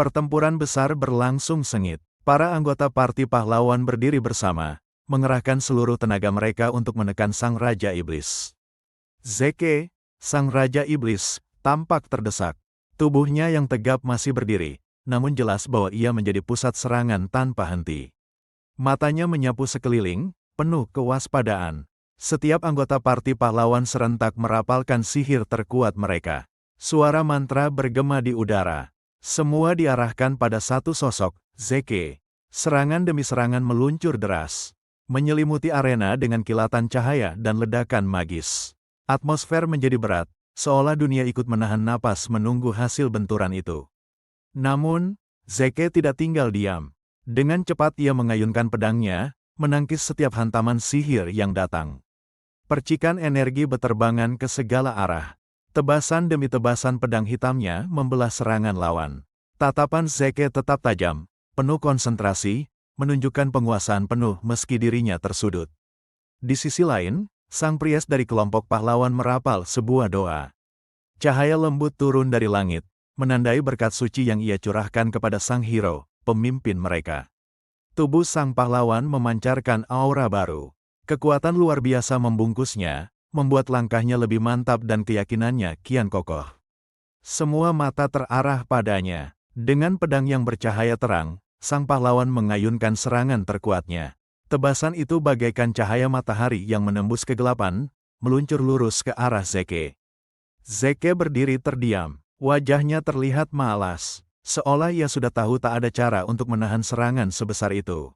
Pertempuran besar berlangsung sengit. Para anggota Parti Pahlawan berdiri bersama, mengerahkan seluruh tenaga mereka untuk menekan Sang Raja Iblis. Zeke, Sang Raja Iblis, tampak terdesak. Tubuhnya yang tegap masih berdiri, namun jelas bahwa ia menjadi pusat serangan tanpa henti. Matanya menyapu sekeliling, penuh kewaspadaan. Setiap anggota Parti Pahlawan serentak merapalkan sihir terkuat mereka. Suara mantra bergema di udara. Semua diarahkan pada satu sosok, Zeke. Serangan demi serangan meluncur deras, menyelimuti arena dengan kilatan cahaya dan ledakan magis. Atmosfer menjadi berat, seolah dunia ikut menahan napas menunggu hasil benturan itu. Namun, Zeke tidak tinggal diam. Dengan cepat ia mengayunkan pedangnya, menangkis setiap hantaman sihir yang datang. Percikan energi beterbangan ke segala arah. Tebasan demi tebasan pedang hitamnya membelah serangan lawan. Tatapan Zeke tetap tajam, penuh konsentrasi, menunjukkan penguasaan penuh meski dirinya tersudut. Di sisi lain, sang priest dari kelompok pahlawan merapal sebuah doa. Cahaya lembut turun dari langit, menandai berkat suci yang ia curahkan kepada sang hero, pemimpin mereka. Tubuh sang pahlawan memancarkan aura baru. Kekuatan luar biasa membungkusnya, membuat langkahnya lebih mantap dan keyakinannya kian kokoh. Semua mata terarah padanya. Dengan pedang yang bercahaya terang, sang pahlawan mengayunkan serangan terkuatnya. Tebasan itu bagaikan cahaya matahari yang menembus kegelapan, meluncur lurus ke arah Zeke. Zeke berdiri terdiam, wajahnya terlihat malas, seolah ia sudah tahu tak ada cara untuk menahan serangan sebesar itu.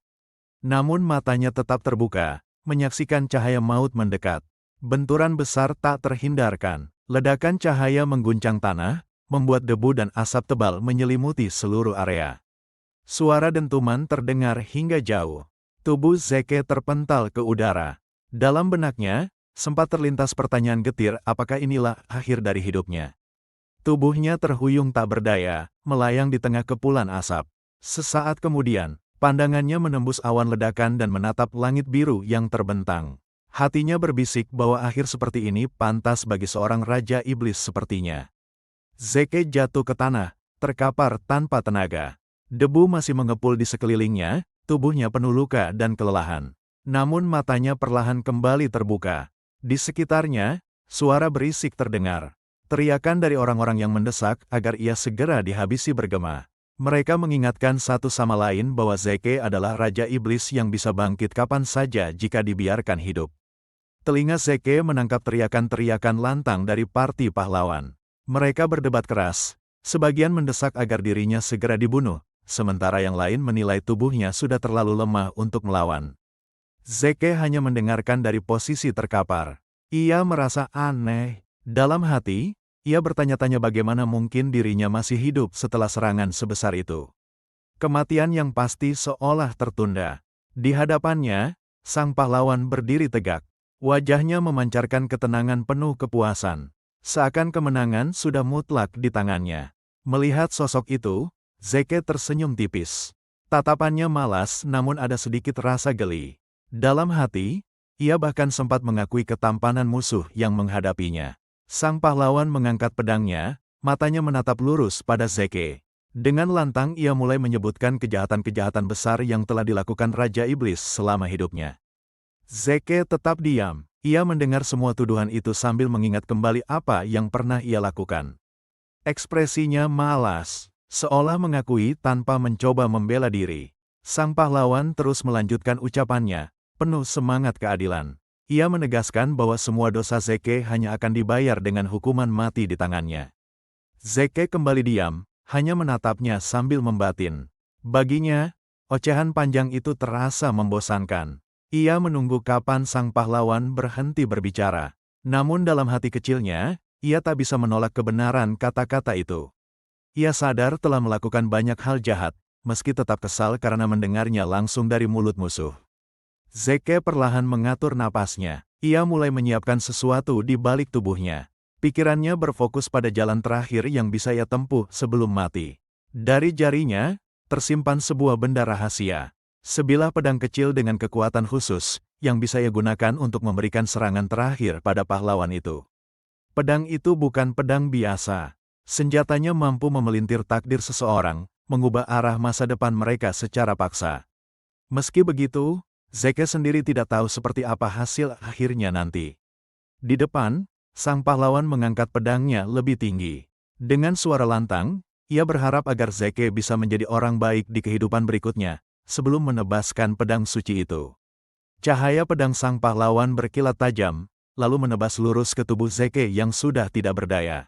Namun matanya tetap terbuka, menyaksikan cahaya maut mendekat. Benturan besar tak terhindarkan. Ledakan cahaya mengguncang tanah, membuat debu dan asap tebal menyelimuti seluruh area. Suara dentuman terdengar hingga jauh. Tubuh Zeke terpental ke udara. Dalam benaknya, sempat terlintas pertanyaan getir apakah inilah akhir dari hidupnya. Tubuhnya terhuyung tak berdaya, melayang di tengah kepulan asap. Sesaat kemudian, pandangannya menembus awan ledakan dan menatap langit biru yang terbentang. Hatinya berbisik bahwa akhir seperti ini pantas bagi seorang Raja Iblis sepertinya. Zeke jatuh ke tanah, terkapar tanpa tenaga. Debu masih mengepul di sekelilingnya, tubuhnya penuh luka dan kelelahan. Namun matanya perlahan kembali terbuka. Di sekitarnya, suara berisik terdengar. Teriakan dari orang-orang yang mendesak agar ia segera dihabisi bergema. Mereka mengingatkan satu sama lain bahwa Zeke adalah Raja Iblis yang bisa bangkit kapan saja jika dibiarkan hidup. Telinga Zeke menangkap teriakan-teriakan lantang dari Parti Pahlawan. Mereka berdebat keras, sebagian mendesak agar dirinya segera dibunuh, sementara yang lain menilai tubuhnya sudah terlalu lemah untuk melawan. Zeke hanya mendengarkan dari posisi terkapar. Ia merasa aneh. Dalam hati, ia bertanya-tanya bagaimana mungkin dirinya masih hidup setelah serangan sebesar itu. Kematian yang pasti seolah tertunda. Di hadapannya, sang pahlawan berdiri tegak. Wajahnya memancarkan ketenangan penuh kepuasan. Seakan kemenangan sudah mutlak di tangannya. Melihat sosok itu, Zeke tersenyum tipis. Tatapannya malas namun ada sedikit rasa geli. Dalam hati, ia bahkan sempat mengakui ketampanan musuh yang menghadapinya. Sang pahlawan mengangkat pedangnya, matanya menatap lurus pada Zeke. Dengan lantang ia mulai menyebutkan kejahatan-kejahatan besar yang telah dilakukan Raja Iblis selama hidupnya. Zeke tetap diam. Ia mendengar semua tuduhan itu sambil mengingat kembali apa yang pernah ia lakukan. Ekspresinya malas, seolah mengakui tanpa mencoba membela diri. Sang pahlawan terus melanjutkan ucapannya, penuh semangat keadilan. Ia menegaskan bahwa semua dosa Zeke hanya akan dibayar dengan hukuman mati di tangannya. Zeke kembali diam, hanya menatapnya sambil membatin. Baginya, ocehan panjang itu terasa membosankan. Ia menunggu kapan sang pahlawan berhenti berbicara. Namun dalam hati kecilnya, ia tak bisa menolak kebenaran kata-kata itu. Ia sadar telah melakukan banyak hal jahat, meski tetap kesal karena mendengarnya langsung dari mulut musuh. Zeke perlahan mengatur napasnya. Ia mulai menyiapkan sesuatu di balik tubuhnya. Pikirannya berfokus pada jalan terakhir yang bisa ia tempuh sebelum mati. Dari jarinya, tersimpan sebuah benda rahasia. Sebilah pedang kecil dengan kekuatan khusus, yang bisa ia gunakan untuk memberikan serangan terakhir pada pahlawan itu. Pedang itu bukan pedang biasa. Senjatanya mampu memelintir takdir seseorang, mengubah arah masa depan mereka secara paksa. Meski begitu, Zeke sendiri tidak tahu seperti apa hasil akhirnya nanti. Di depan, sang pahlawan mengangkat pedangnya lebih tinggi. Dengan suara lantang, ia berharap agar Zeke bisa menjadi orang baik di kehidupan berikutnya, sebelum menebaskan pedang suci itu. Cahaya pedang sang pahlawan berkilat tajam, lalu menebas lurus ke tubuh Zeke yang sudah tidak berdaya.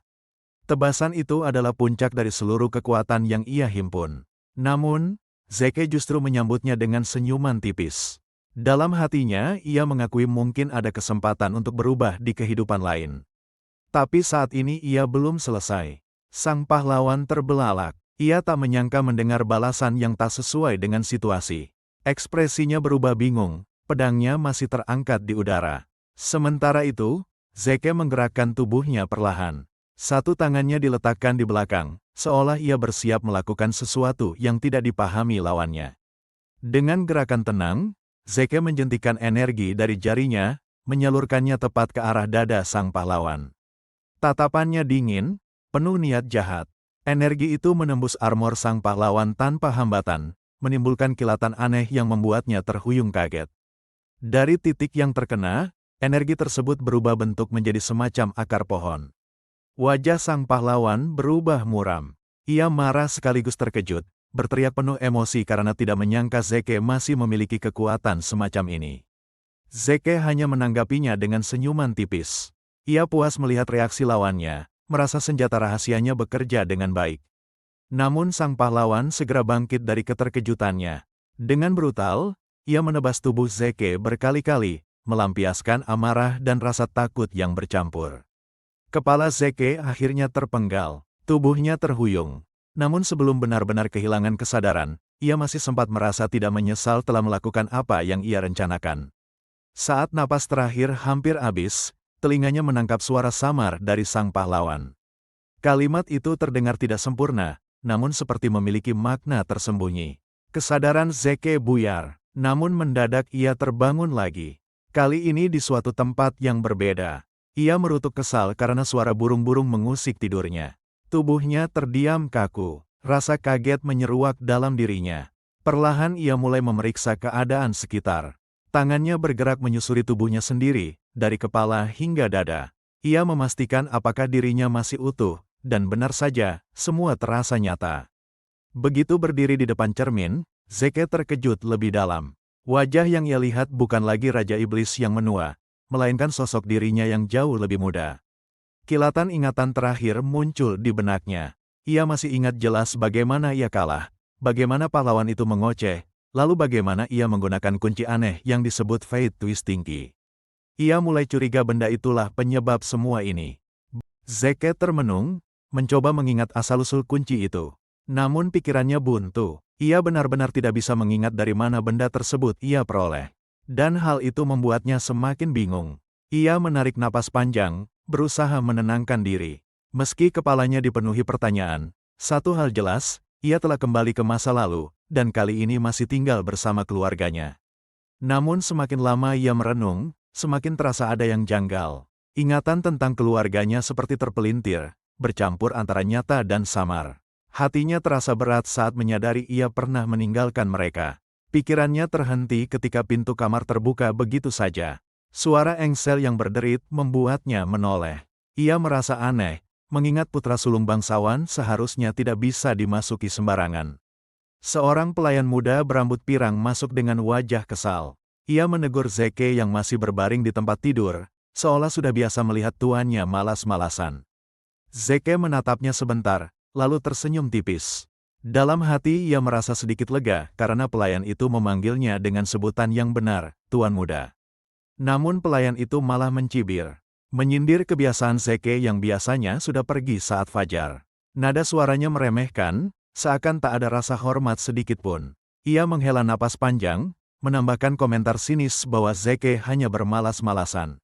Tebasan itu adalah puncak dari seluruh kekuatan yang ia himpun. Namun, Zeke justru menyambutnya dengan senyuman tipis. Dalam hatinya, ia mengakui mungkin ada kesempatan untuk berubah di kehidupan lain. Tapi saat ini ia belum selesai. Sang pahlawan terbelalak. Ia tak menyangka mendengar balasan yang tak sesuai dengan situasi. Ekspresinya berubah bingung, pedangnya masih terangkat di udara. Sementara itu, Zeke menggerakkan tubuhnya perlahan. Satu tangannya diletakkan di belakang, seolah ia bersiap melakukan sesuatu yang tidak dipahami lawannya. Dengan gerakan tenang, Zeke menjentikan energi dari jarinya, menyalurkannya tepat ke arah dada sang pahlawan. Tatapannya dingin, penuh niat jahat. Energi itu menembus armor sang pahlawan tanpa hambatan, menimbulkan kilatan aneh yang membuatnya terhuyung kaget. Dari titik yang terkena, energi tersebut berubah bentuk menjadi semacam akar pohon. Wajah sang pahlawan berubah muram. Ia marah sekaligus terkejut, berteriak penuh emosi karena tidak menyangka Zeke masih memiliki kekuatan semacam ini. Zeke hanya menanggapinya dengan senyuman tipis. Ia puas melihat reaksi lawannya, merasa senjata rahasianya bekerja dengan baik. Namun sang pahlawan segera bangkit dari keterkejutannya. Dengan brutal, ia menebas tubuh Zeke berkali-kali, melampiaskan amarah dan rasa takut yang bercampur. Kepala Zeke akhirnya terpenggal, tubuhnya terhuyung. Namun sebelum benar-benar kehilangan kesadaran, ia masih sempat merasa tidak menyesal telah melakukan apa yang ia rencanakan. Saat napas terakhir hampir habis, telinganya menangkap suara samar dari sang pahlawan. Kalimat itu terdengar tidak sempurna, namun seperti memiliki makna tersembunyi. Kesadaran Zeke buyar, namun mendadak ia terbangun lagi. Kali ini di suatu tempat yang berbeda. Ia merutuk kesal karena suara burung-burung mengusik tidurnya. Tubuhnya terdiam kaku, rasa kaget menyeruak dalam dirinya. Perlahan ia mulai memeriksa keadaan sekitar. Tangannya bergerak menyusuri tubuhnya sendiri, dari kepala hingga dada. Ia memastikan apakah dirinya masih utuh, dan benar saja, semua terasa nyata. Begitu berdiri di depan cermin, Zeke terkejut lebih dalam. Wajah yang ia lihat bukan lagi Raja Iblis yang menua, melainkan sosok dirinya yang jauh lebih muda. Kilatan ingatan terakhir muncul di benaknya. Ia masih ingat jelas bagaimana ia kalah, bagaimana pahlawan itu mengoceh, lalu bagaimana ia menggunakan kunci aneh yang disebut Fate Twisting Key. Ia mulai curiga benda itulah penyebab semua ini. Zeke termenung, mencoba mengingat asal-usul kunci itu. Namun pikirannya buntu. Ia benar-benar tidak bisa mengingat dari mana benda tersebut ia peroleh. Dan hal itu membuatnya semakin bingung. Ia menarik napas panjang, berusaha menenangkan diri. Meski kepalanya dipenuhi pertanyaan, satu hal jelas, ia telah kembali ke masa lalu, dan kali ini masih tinggal bersama keluarganya. Namun semakin lama ia merenung, semakin terasa ada yang janggal. Ingatan tentang keluarganya seperti terpelintir, bercampur antara nyata dan samar. Hatinya terasa berat saat menyadari ia pernah meninggalkan mereka. Pikirannya terhenti ketika pintu kamar terbuka begitu saja. Suara engsel yang berderit membuatnya menoleh. Ia merasa aneh, mengingat putra sulung bangsawan seharusnya tidak bisa dimasuki sembarangan. Seorang pelayan muda berambut pirang masuk dengan wajah kesal. Ia menegur Zeke yang masih berbaring di tempat tidur, seolah sudah biasa melihat tuannya malas-malasan. Zeke menatapnya sebentar, lalu tersenyum tipis. Dalam hati ia merasa sedikit lega karena pelayan itu memanggilnya dengan sebutan yang benar, Tuan Muda. Namun pelayan itu malah mencibir, menyindir kebiasaan Zeke yang biasanya sudah pergi saat fajar. Nada suaranya meremehkan, seakan tak ada rasa hormat sedikit pun. Ia menghela napas panjang, menambahkan komentar sinis bahwa Zeke hanya bermalas-malasan.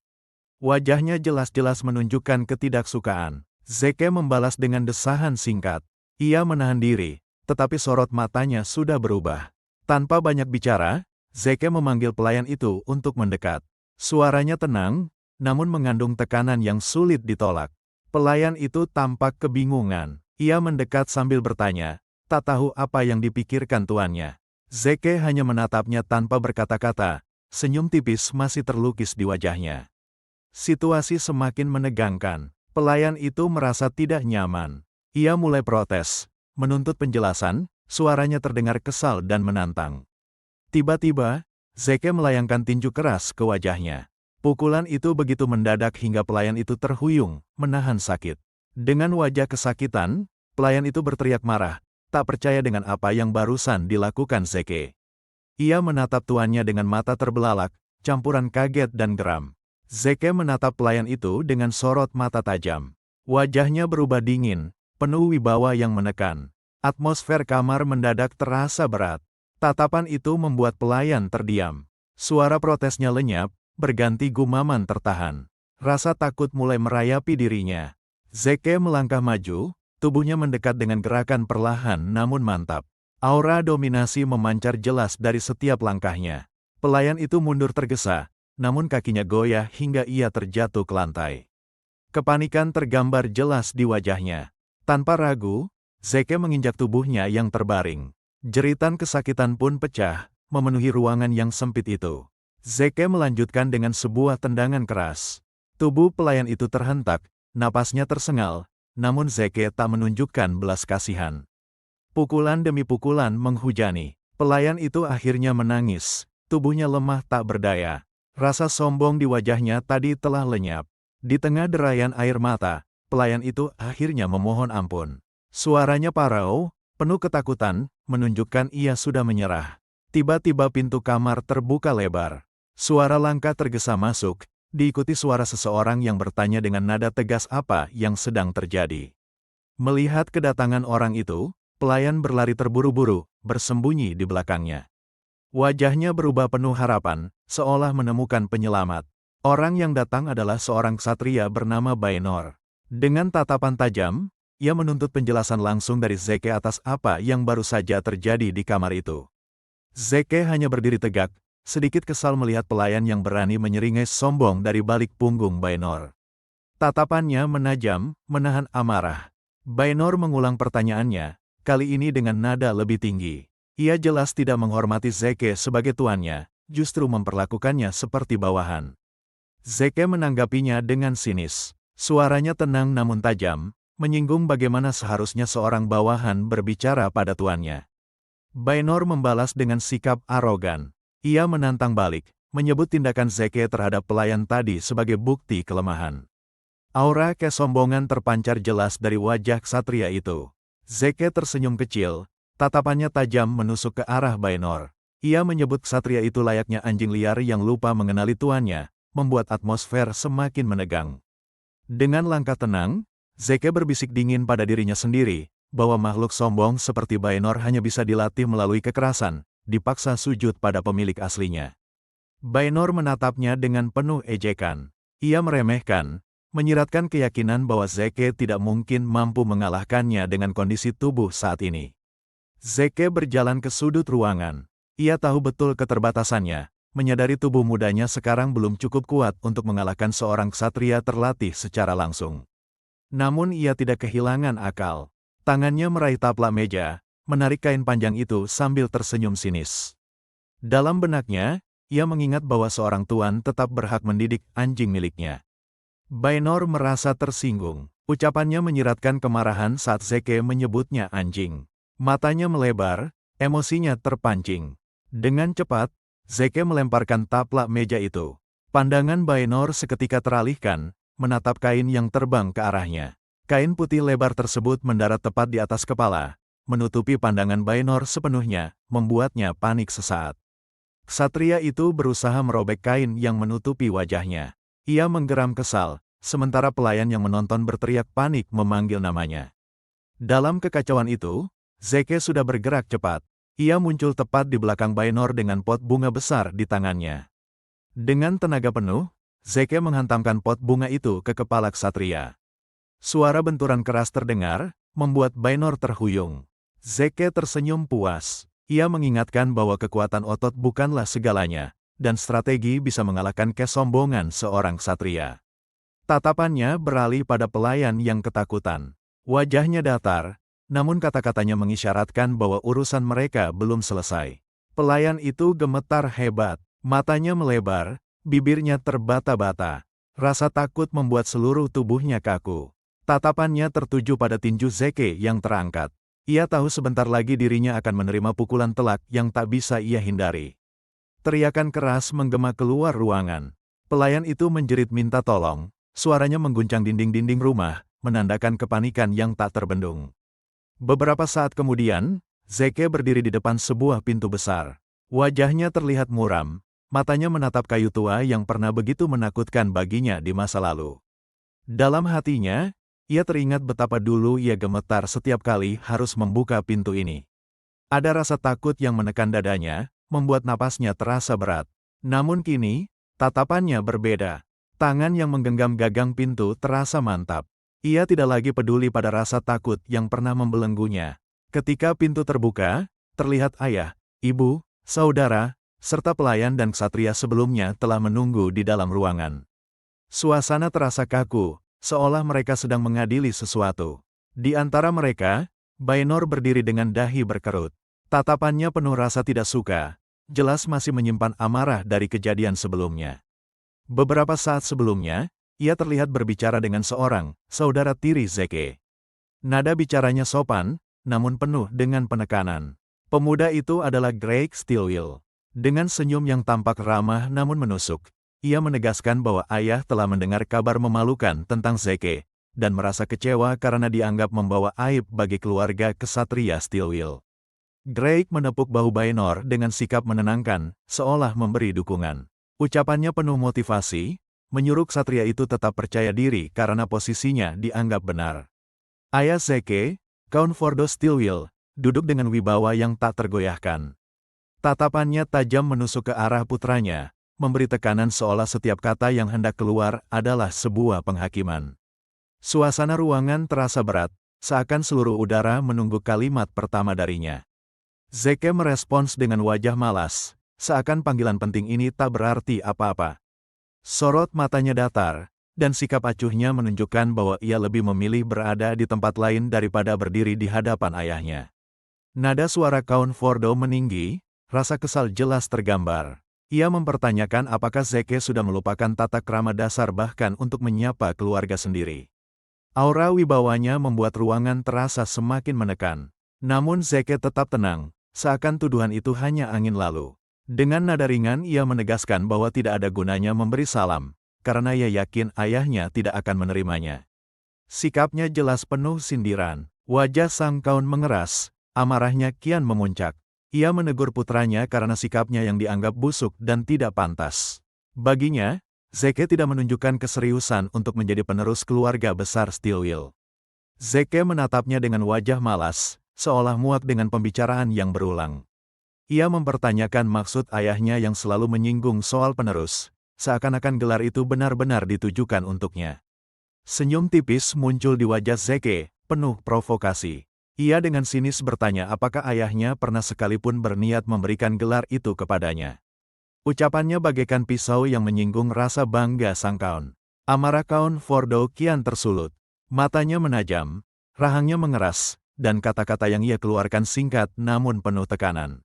Wajahnya jelas-jelas menunjukkan ketidaksukaan. Zeke membalas dengan desahan singkat. Ia menahan diri, tetapi sorot matanya sudah berubah. Tanpa banyak bicara, Zeke memanggil pelayan itu untuk mendekat. Suaranya tenang, namun mengandung tekanan yang sulit ditolak. Pelayan itu tampak kebingungan. Ia mendekat sambil bertanya, tak tahu apa yang dipikirkan tuannya. Zeke hanya menatapnya tanpa berkata-kata, senyum tipis masih terlukis di wajahnya. Situasi semakin menegangkan. Pelayan itu merasa tidak nyaman. Ia mulai protes, menuntut penjelasan, suaranya terdengar kesal dan menantang. Tiba-tiba, Zeke melayangkan tinju keras ke wajahnya. Pukulan itu begitu mendadak hingga pelayan itu terhuyung, menahan sakit. Dengan wajah kesakitan, pelayan itu berteriak marah, tak percaya dengan apa yang barusan dilakukan Zeke. Ia menatap tuannya dengan mata terbelalak, campuran kaget dan geram. Zeke menatap pelayan itu dengan sorot mata tajam. Wajahnya berubah dingin, penuh wibawa yang menekan. Atmosfer kamar mendadak terasa berat. Tatapan itu membuat pelayan terdiam. Suara protesnya lenyap, berganti gumaman tertahan. Rasa takut mulai merayapi dirinya. Zeke melangkah maju, tubuhnya mendekat dengan gerakan perlahan namun mantap. Aura dominasi memancar jelas dari setiap langkahnya. Pelayan itu mundur tergesa, namun kakinya goyah hingga ia terjatuh ke lantai. Kepanikan tergambar jelas di wajahnya. Tanpa ragu, Zeke menginjak tubuhnya yang terbaring. Jeritan kesakitan pun pecah, memenuhi ruangan yang sempit itu. Zeke melanjutkan dengan sebuah tendangan keras. Tubuh pelayan itu terhentak, napasnya tersengal, namun Zeke tak menunjukkan belas kasihan. Pukulan demi pukulan menghujani. Pelayan itu akhirnya menangis, tubuhnya lemah tak berdaya. Rasa sombong di wajahnya tadi telah lenyap. Di tengah derayan air mata, pelayan itu akhirnya memohon ampun. Suaranya parau, penuh ketakutan, menunjukkan ia sudah menyerah. Tiba-tiba pintu kamar terbuka lebar. Suara langkah tergesa masuk, diikuti suara seseorang yang bertanya dengan nada tegas apa yang sedang terjadi. Melihat kedatangan orang itu, pelayan berlari terburu-buru, bersembunyi di belakangnya. Wajahnya berubah penuh harapan, seolah menemukan penyelamat. Orang yang datang adalah seorang ksatria bernama Baenor. Dengan tatapan tajam, ia menuntut penjelasan langsung dari Zeke atas apa yang baru saja terjadi di kamar itu. Zeke hanya berdiri tegak, sedikit kesal melihat pelayan yang berani menyeringai sombong dari balik punggung Baenor. Tatapannya menajam, menahan amarah. Baenor mengulang pertanyaannya, kali ini dengan nada lebih tinggi. Ia jelas tidak menghormati Zeke sebagai tuannya, justru memperlakukannya seperti bawahan. Zeke menanggapinya dengan sinis. Suaranya tenang namun tajam, menyinggung bagaimana seharusnya seorang bawahan berbicara pada tuannya. Baenor membalas dengan sikap arogan. Ia menantang balik, menyebut tindakan Zeke terhadap pelayan tadi sebagai bukti kelemahan. Aura kesombongan terpancar jelas dari wajah ksatria itu. Zeke tersenyum kecil, tatapannya tajam menusuk ke arah Baenor. Ia menyebut ksatria itu layaknya anjing liar yang lupa mengenali tuannya, membuat atmosfer semakin menegang. Dengan langkah tenang, Zeke berbisik dingin pada dirinya sendiri, bahwa makhluk sombong seperti Baenor hanya bisa dilatih melalui kekerasan, dipaksa sujud pada pemilik aslinya. Baenor menatapnya dengan penuh ejekan. Ia meremehkan, menyiratkan keyakinan bahwa Zeke tidak mungkin mampu mengalahkannya dengan kondisi tubuh saat ini. Zeke berjalan ke sudut ruangan. Ia tahu betul keterbatasannya, menyadari tubuh mudanya sekarang belum cukup kuat untuk mengalahkan seorang ksatria terlatih secara langsung. Namun ia tidak kehilangan akal. Tangannya meraih taplak meja, menarik kain panjang itu sambil tersenyum sinis. Dalam benaknya, ia mengingat bahwa seorang tuan tetap berhak mendidik anjing miliknya. Baenor merasa tersinggung. Ucapannya menyiratkan kemarahan saat Zeke menyebutnya anjing. Matanya melebar, emosinya terpancing. Dengan cepat, Zeke melemparkan taplak meja itu. Pandangan Baenor seketika teralihkan, menatap kain yang terbang ke arahnya. Kain putih lebar tersebut mendarat tepat di atas kepala, menutupi pandangan Baenor sepenuhnya, membuatnya panik sesaat. Ksatria itu berusaha merobek kain yang menutupi wajahnya. Ia menggeram kesal, sementara pelayan yang menonton berteriak panik memanggil namanya. Dalam kekacauan itu, Zeke sudah bergerak cepat. Ia muncul tepat di belakang Baenor dengan pot bunga besar di tangannya. Dengan tenaga penuh, Zeke menghantamkan pot bunga itu ke kepala ksatria. Suara benturan keras terdengar, membuat Baenor terhuyung. Zeke tersenyum puas. Ia mengingatkan bahwa kekuatan otot bukanlah segalanya, dan strategi bisa mengalahkan kesombongan seorang ksatria. Tatapannya beralih pada pelayan yang ketakutan. Wajahnya datar, namun kata-katanya mengisyaratkan bahwa urusan mereka belum selesai. Pelayan itu gemetar hebat, matanya melebar, bibirnya terbata-bata. Rasa takut membuat seluruh tubuhnya kaku. Tatapannya tertuju pada tinju Zeke yang terangkat. Ia tahu sebentar lagi dirinya akan menerima pukulan telak yang tak bisa ia hindari. Teriakan keras menggema keluar ruangan. Pelayan itu menjerit minta tolong. Suaranya mengguncang dinding-dinding rumah, menandakan kepanikan yang tak terbendung. Beberapa saat kemudian, Zeke berdiri di depan sebuah pintu besar. Wajahnya terlihat muram, matanya menatap kayu tua yang pernah begitu menakutkan baginya di masa lalu. Dalam hatinya, ia teringat betapa dulu ia gemetar setiap kali harus membuka pintu ini. Ada rasa takut yang menekan dadanya, membuat napasnya terasa berat. Namun kini, tatapannya berbeda. Tangan yang menggenggam gagang pintu terasa mantap. Ia tidak lagi peduli pada rasa takut yang pernah membelenggunya. Ketika pintu terbuka, terlihat ayah, ibu, saudara, serta pelayan dan ksatria sebelumnya telah menunggu di dalam ruangan. Suasana terasa kaku, seolah mereka sedang mengadili sesuatu. Di antara mereka, Baenor berdiri dengan dahi berkerut. Tatapannya penuh rasa tidak suka, jelas masih menyimpan amarah dari kejadian sebelumnya. Beberapa saat sebelumnya, ia terlihat berbicara dengan seorang saudara tiri Zeke. Nada bicaranya sopan, namun penuh dengan penekanan. Pemuda itu adalah Greg Stillwell. Dengan senyum yang tampak ramah namun menusuk, ia menegaskan bahwa ayah telah mendengar kabar memalukan tentang Zeke, dan merasa kecewa karena dianggap membawa aib bagi keluarga kesatria Stillwell. Greg menepuk bahu Baenor dengan sikap menenangkan, seolah memberi dukungan. Ucapannya penuh motivasi, menyuruh ksatria itu tetap percaya diri karena posisinya dianggap benar. Ayah Zeke, Count Fordo Stillwell, duduk dengan wibawa yang tak tergoyahkan. Tatapannya tajam menusuk ke arah putranya, memberi tekanan seolah setiap kata yang hendak keluar adalah sebuah penghakiman. Suasana ruangan terasa berat, seakan seluruh udara menunggu kalimat pertama darinya. Zeke merespons dengan wajah malas, seakan panggilan penting ini tak berarti apa-apa. Sorot matanya datar, dan sikap acuhnya menunjukkan bahwa ia lebih memilih berada di tempat lain daripada berdiri di hadapan ayahnya. Nada suara Count Fordo meninggi, rasa kesal jelas tergambar. Ia mempertanyakan apakah Zeke sudah melupakan tata krama dasar bahkan untuk menyapa keluarga sendiri. Aura wibawanya membuat ruangan terasa semakin menekan. Namun Zeke tetap tenang, seakan tuduhan itu hanya angin lalu. Dengan nada ringan ia menegaskan bahwa tidak ada gunanya memberi salam, karena ia yakin ayahnya tidak akan menerimanya. Sikapnya jelas penuh sindiran. Wajah sang kaun mengeras, amarahnya kian memuncak. Ia menegur putranya karena sikapnya yang dianggap busuk dan tidak pantas. Baginya, Zeke tidak menunjukkan keseriusan untuk menjadi penerus keluarga besar Stillwell. Zeke menatapnya dengan wajah malas, seolah muak dengan pembicaraan yang berulang. Ia mempertanyakan maksud ayahnya yang selalu menyinggung soal penerus, seakan-akan gelar itu benar-benar ditujukan untuknya. Senyum tipis muncul di wajah Zeke, penuh provokasi. Ia dengan sinis bertanya apakah ayahnya pernah sekalipun berniat memberikan gelar itu kepadanya. Ucapannya bagaikan pisau yang menyinggung rasa bangga sang kaun. Amarah Count Fordo kian tersulut. Matanya menajam, rahangnya mengeras, dan kata-kata yang ia keluarkan singkat namun penuh tekanan.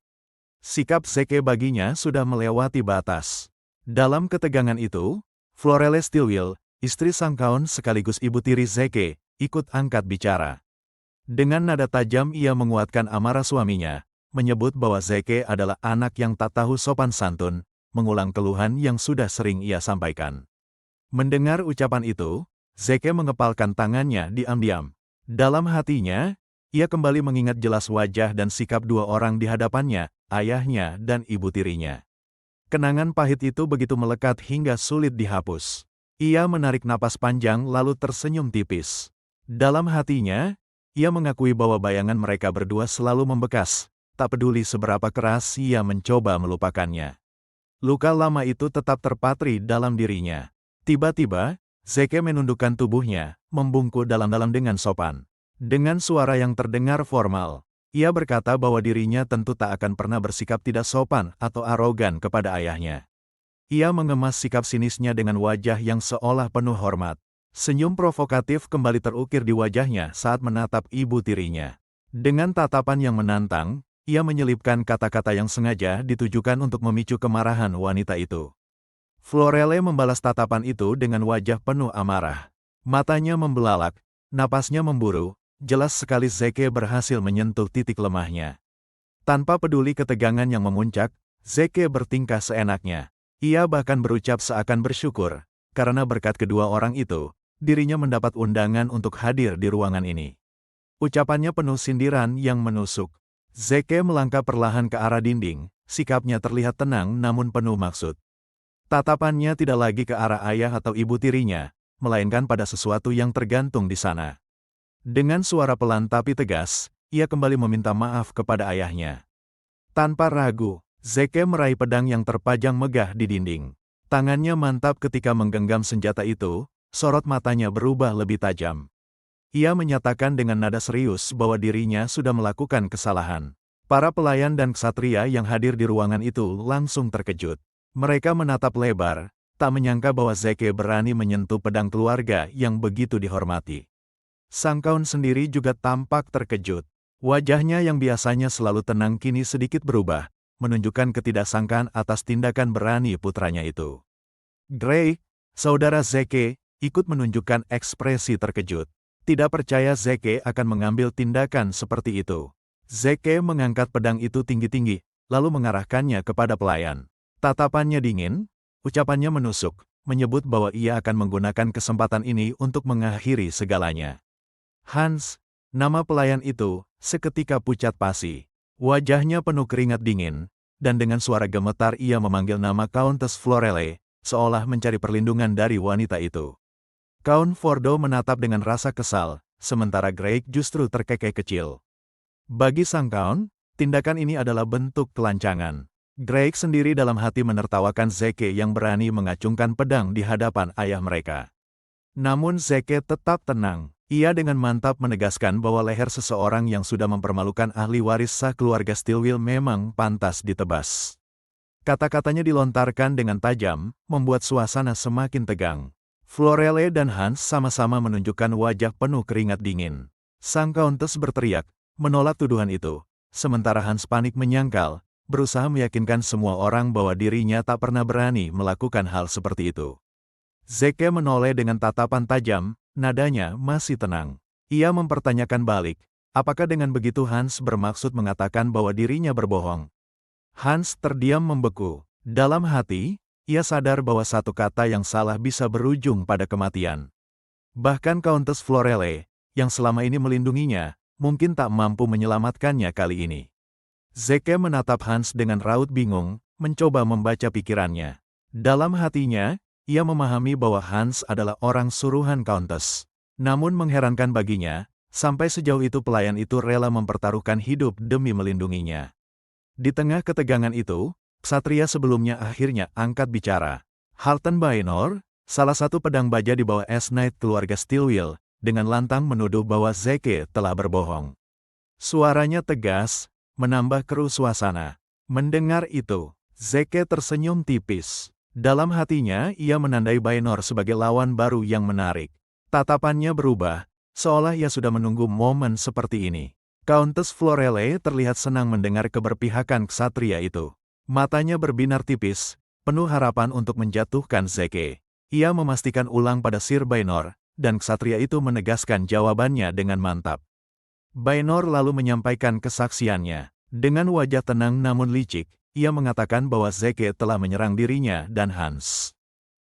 Sikap Zeke baginya sudah melewati batas. Dalam ketegangan itu, Florelle Stillwell, istri sang kaun sekaligus ibu tiri Zeke, ikut angkat bicara. Dengan nada tajam ia menguatkan amarah suaminya, menyebut bahwa Zeke adalah anak yang tak tahu sopan santun, mengulang keluhan yang sudah sering ia sampaikan. Mendengar ucapan itu, Zeke mengepalkan tangannya diam-diam. Dalam hatinya, ia kembali mengingat jelas wajah dan sikap dua orang di hadapannya, ayahnya dan ibu tirinya. Kenangan pahit itu begitu melekat hingga sulit dihapus. Ia menarik napas panjang lalu tersenyum tipis. Dalam hatinya, ia mengakui bahwa bayangan mereka berdua selalu membekas, tak peduli seberapa keras ia mencoba melupakannya. Luka lama itu tetap terpatri dalam dirinya. Tiba-tiba, Zeke menundukkan tubuhnya, membungkuk dalam-dalam dengan sopan. Dengan suara yang terdengar formal, ia berkata bahwa dirinya tentu tak akan pernah bersikap tidak sopan atau arogan kepada ayahnya. Ia mengemas sikap sinisnya dengan wajah yang seolah penuh hormat. Senyum provokatif kembali terukir di wajahnya saat menatap ibu tirinya. Dengan tatapan yang menantang, ia menyelipkan kata-kata yang sengaja ditujukan untuk memicu kemarahan wanita itu. Florelle membalas tatapan itu dengan wajah penuh amarah. Matanya membelalak, napasnya memburu, jelas sekali Zeke berhasil menyentuh titik lemahnya. Tanpa peduli ketegangan yang memuncak, Zeke bertingkah seenaknya. Ia bahkan berucap seakan bersyukur, karena berkat kedua orang itu, dirinya mendapat undangan untuk hadir di ruangan ini. Ucapannya penuh sindiran yang menusuk. Zeke melangkah perlahan ke arah dinding, sikapnya terlihat tenang namun penuh maksud. Tatapannya tidak lagi ke arah ayah atau ibu tirinya, melainkan pada sesuatu yang tergantung di sana. Dengan suara pelan tapi tegas, ia kembali meminta maaf kepada ayahnya. Tanpa ragu, Zeke meraih pedang yang terpajang megah di dinding. Tangannya mantap ketika menggenggam senjata itu, sorot matanya berubah lebih tajam. Ia menyatakan dengan nada serius bahwa dirinya sudah melakukan kesalahan. Para pelayan dan ksatria yang hadir di ruangan itu langsung terkejut. Mereka menatap lebar, tak menyangka bahwa Zeke berani menyentuh pedang keluarga yang begitu dihormati. Sang Kaun sendiri juga tampak terkejut. Wajahnya yang biasanya selalu tenang kini sedikit berubah, menunjukkan ketidaksangkaan atas tindakan berani putranya itu. Drake, saudara Zeke, ikut menunjukkan ekspresi terkejut. Tidak percaya Zeke akan mengambil tindakan seperti itu. Zeke mengangkat pedang itu tinggi-tinggi, lalu mengarahkannya kepada pelayan. Tatapannya dingin, ucapannya menusuk, menyebut bahwa ia akan menggunakan kesempatan ini untuk mengakhiri segalanya. Hans, nama pelayan itu, seketika pucat pasi. Wajahnya penuh keringat dingin, dan dengan suara gemetar ia memanggil nama Countess Florelle, seolah mencari perlindungan dari wanita itu. Count Fordo menatap dengan rasa kesal, sementara Greg justru terkekeh kecil. Bagi sang Count, tindakan ini adalah bentuk kelancangan. Greg sendiri dalam hati menertawakan Zeke yang berani mengacungkan pedang di hadapan ayah mereka. Namun Zeke tetap tenang. Ia dengan mantap menegaskan bahwa leher seseorang yang sudah mempermalukan ahli waris sah keluarga Stillwell memang pantas ditebas. Kata-katanya dilontarkan dengan tajam, membuat suasana semakin tegang. Florelle dan Hans sama-sama menunjukkan wajah penuh keringat dingin. Sang Countess berteriak, menolak tuduhan itu, sementara Hans panik menyangkal, berusaha meyakinkan semua orang bahwa dirinya tak pernah berani melakukan hal seperti itu. Zeke menoleh dengan tatapan tajam, nadanya masih tenang. Ia mempertanyakan balik, apakah dengan begitu Hans bermaksud mengatakan bahwa dirinya berbohong? Hans terdiam membeku. Dalam hati, ia sadar bahwa satu kata yang salah bisa berujung pada kematian. Bahkan Countess Florelle, yang selama ini melindunginya, mungkin tak mampu menyelamatkannya kali ini. Zeke menatap Hans dengan raut bingung, mencoba membaca pikirannya. Dalam hatinya, ia memahami bahwa Hans adalah orang suruhan Countess. Namun mengherankan baginya, sampai sejauh itu pelayan itu rela mempertaruhkan hidup demi melindunginya. Di tengah ketegangan itu, ksatria sebelumnya akhirnya angkat bicara. Halton Baenor, salah satu pedang baja di bawah S-Knight keluarga Stillwell, dengan lantang menuduh bahwa Zeke telah berbohong. Suaranya tegas, menambah keruh suasana. Mendengar itu, Zeke tersenyum tipis. Dalam hatinya, ia menandai Baenor sebagai lawan baru yang menarik. Tatapannya berubah, seolah ia sudah menunggu momen seperti ini. Countess Florelle terlihat senang mendengar keberpihakan ksatria itu. Matanya berbinar tipis, penuh harapan untuk menjatuhkan Zeke. Ia memastikan ulang pada Sir Baenor, dan ksatria itu menegaskan jawabannya dengan mantap. Baenor lalu menyampaikan kesaksiannya. Dengan wajah tenang namun licik, ia mengatakan bahwa Zeke telah menyerang dirinya dan Hans.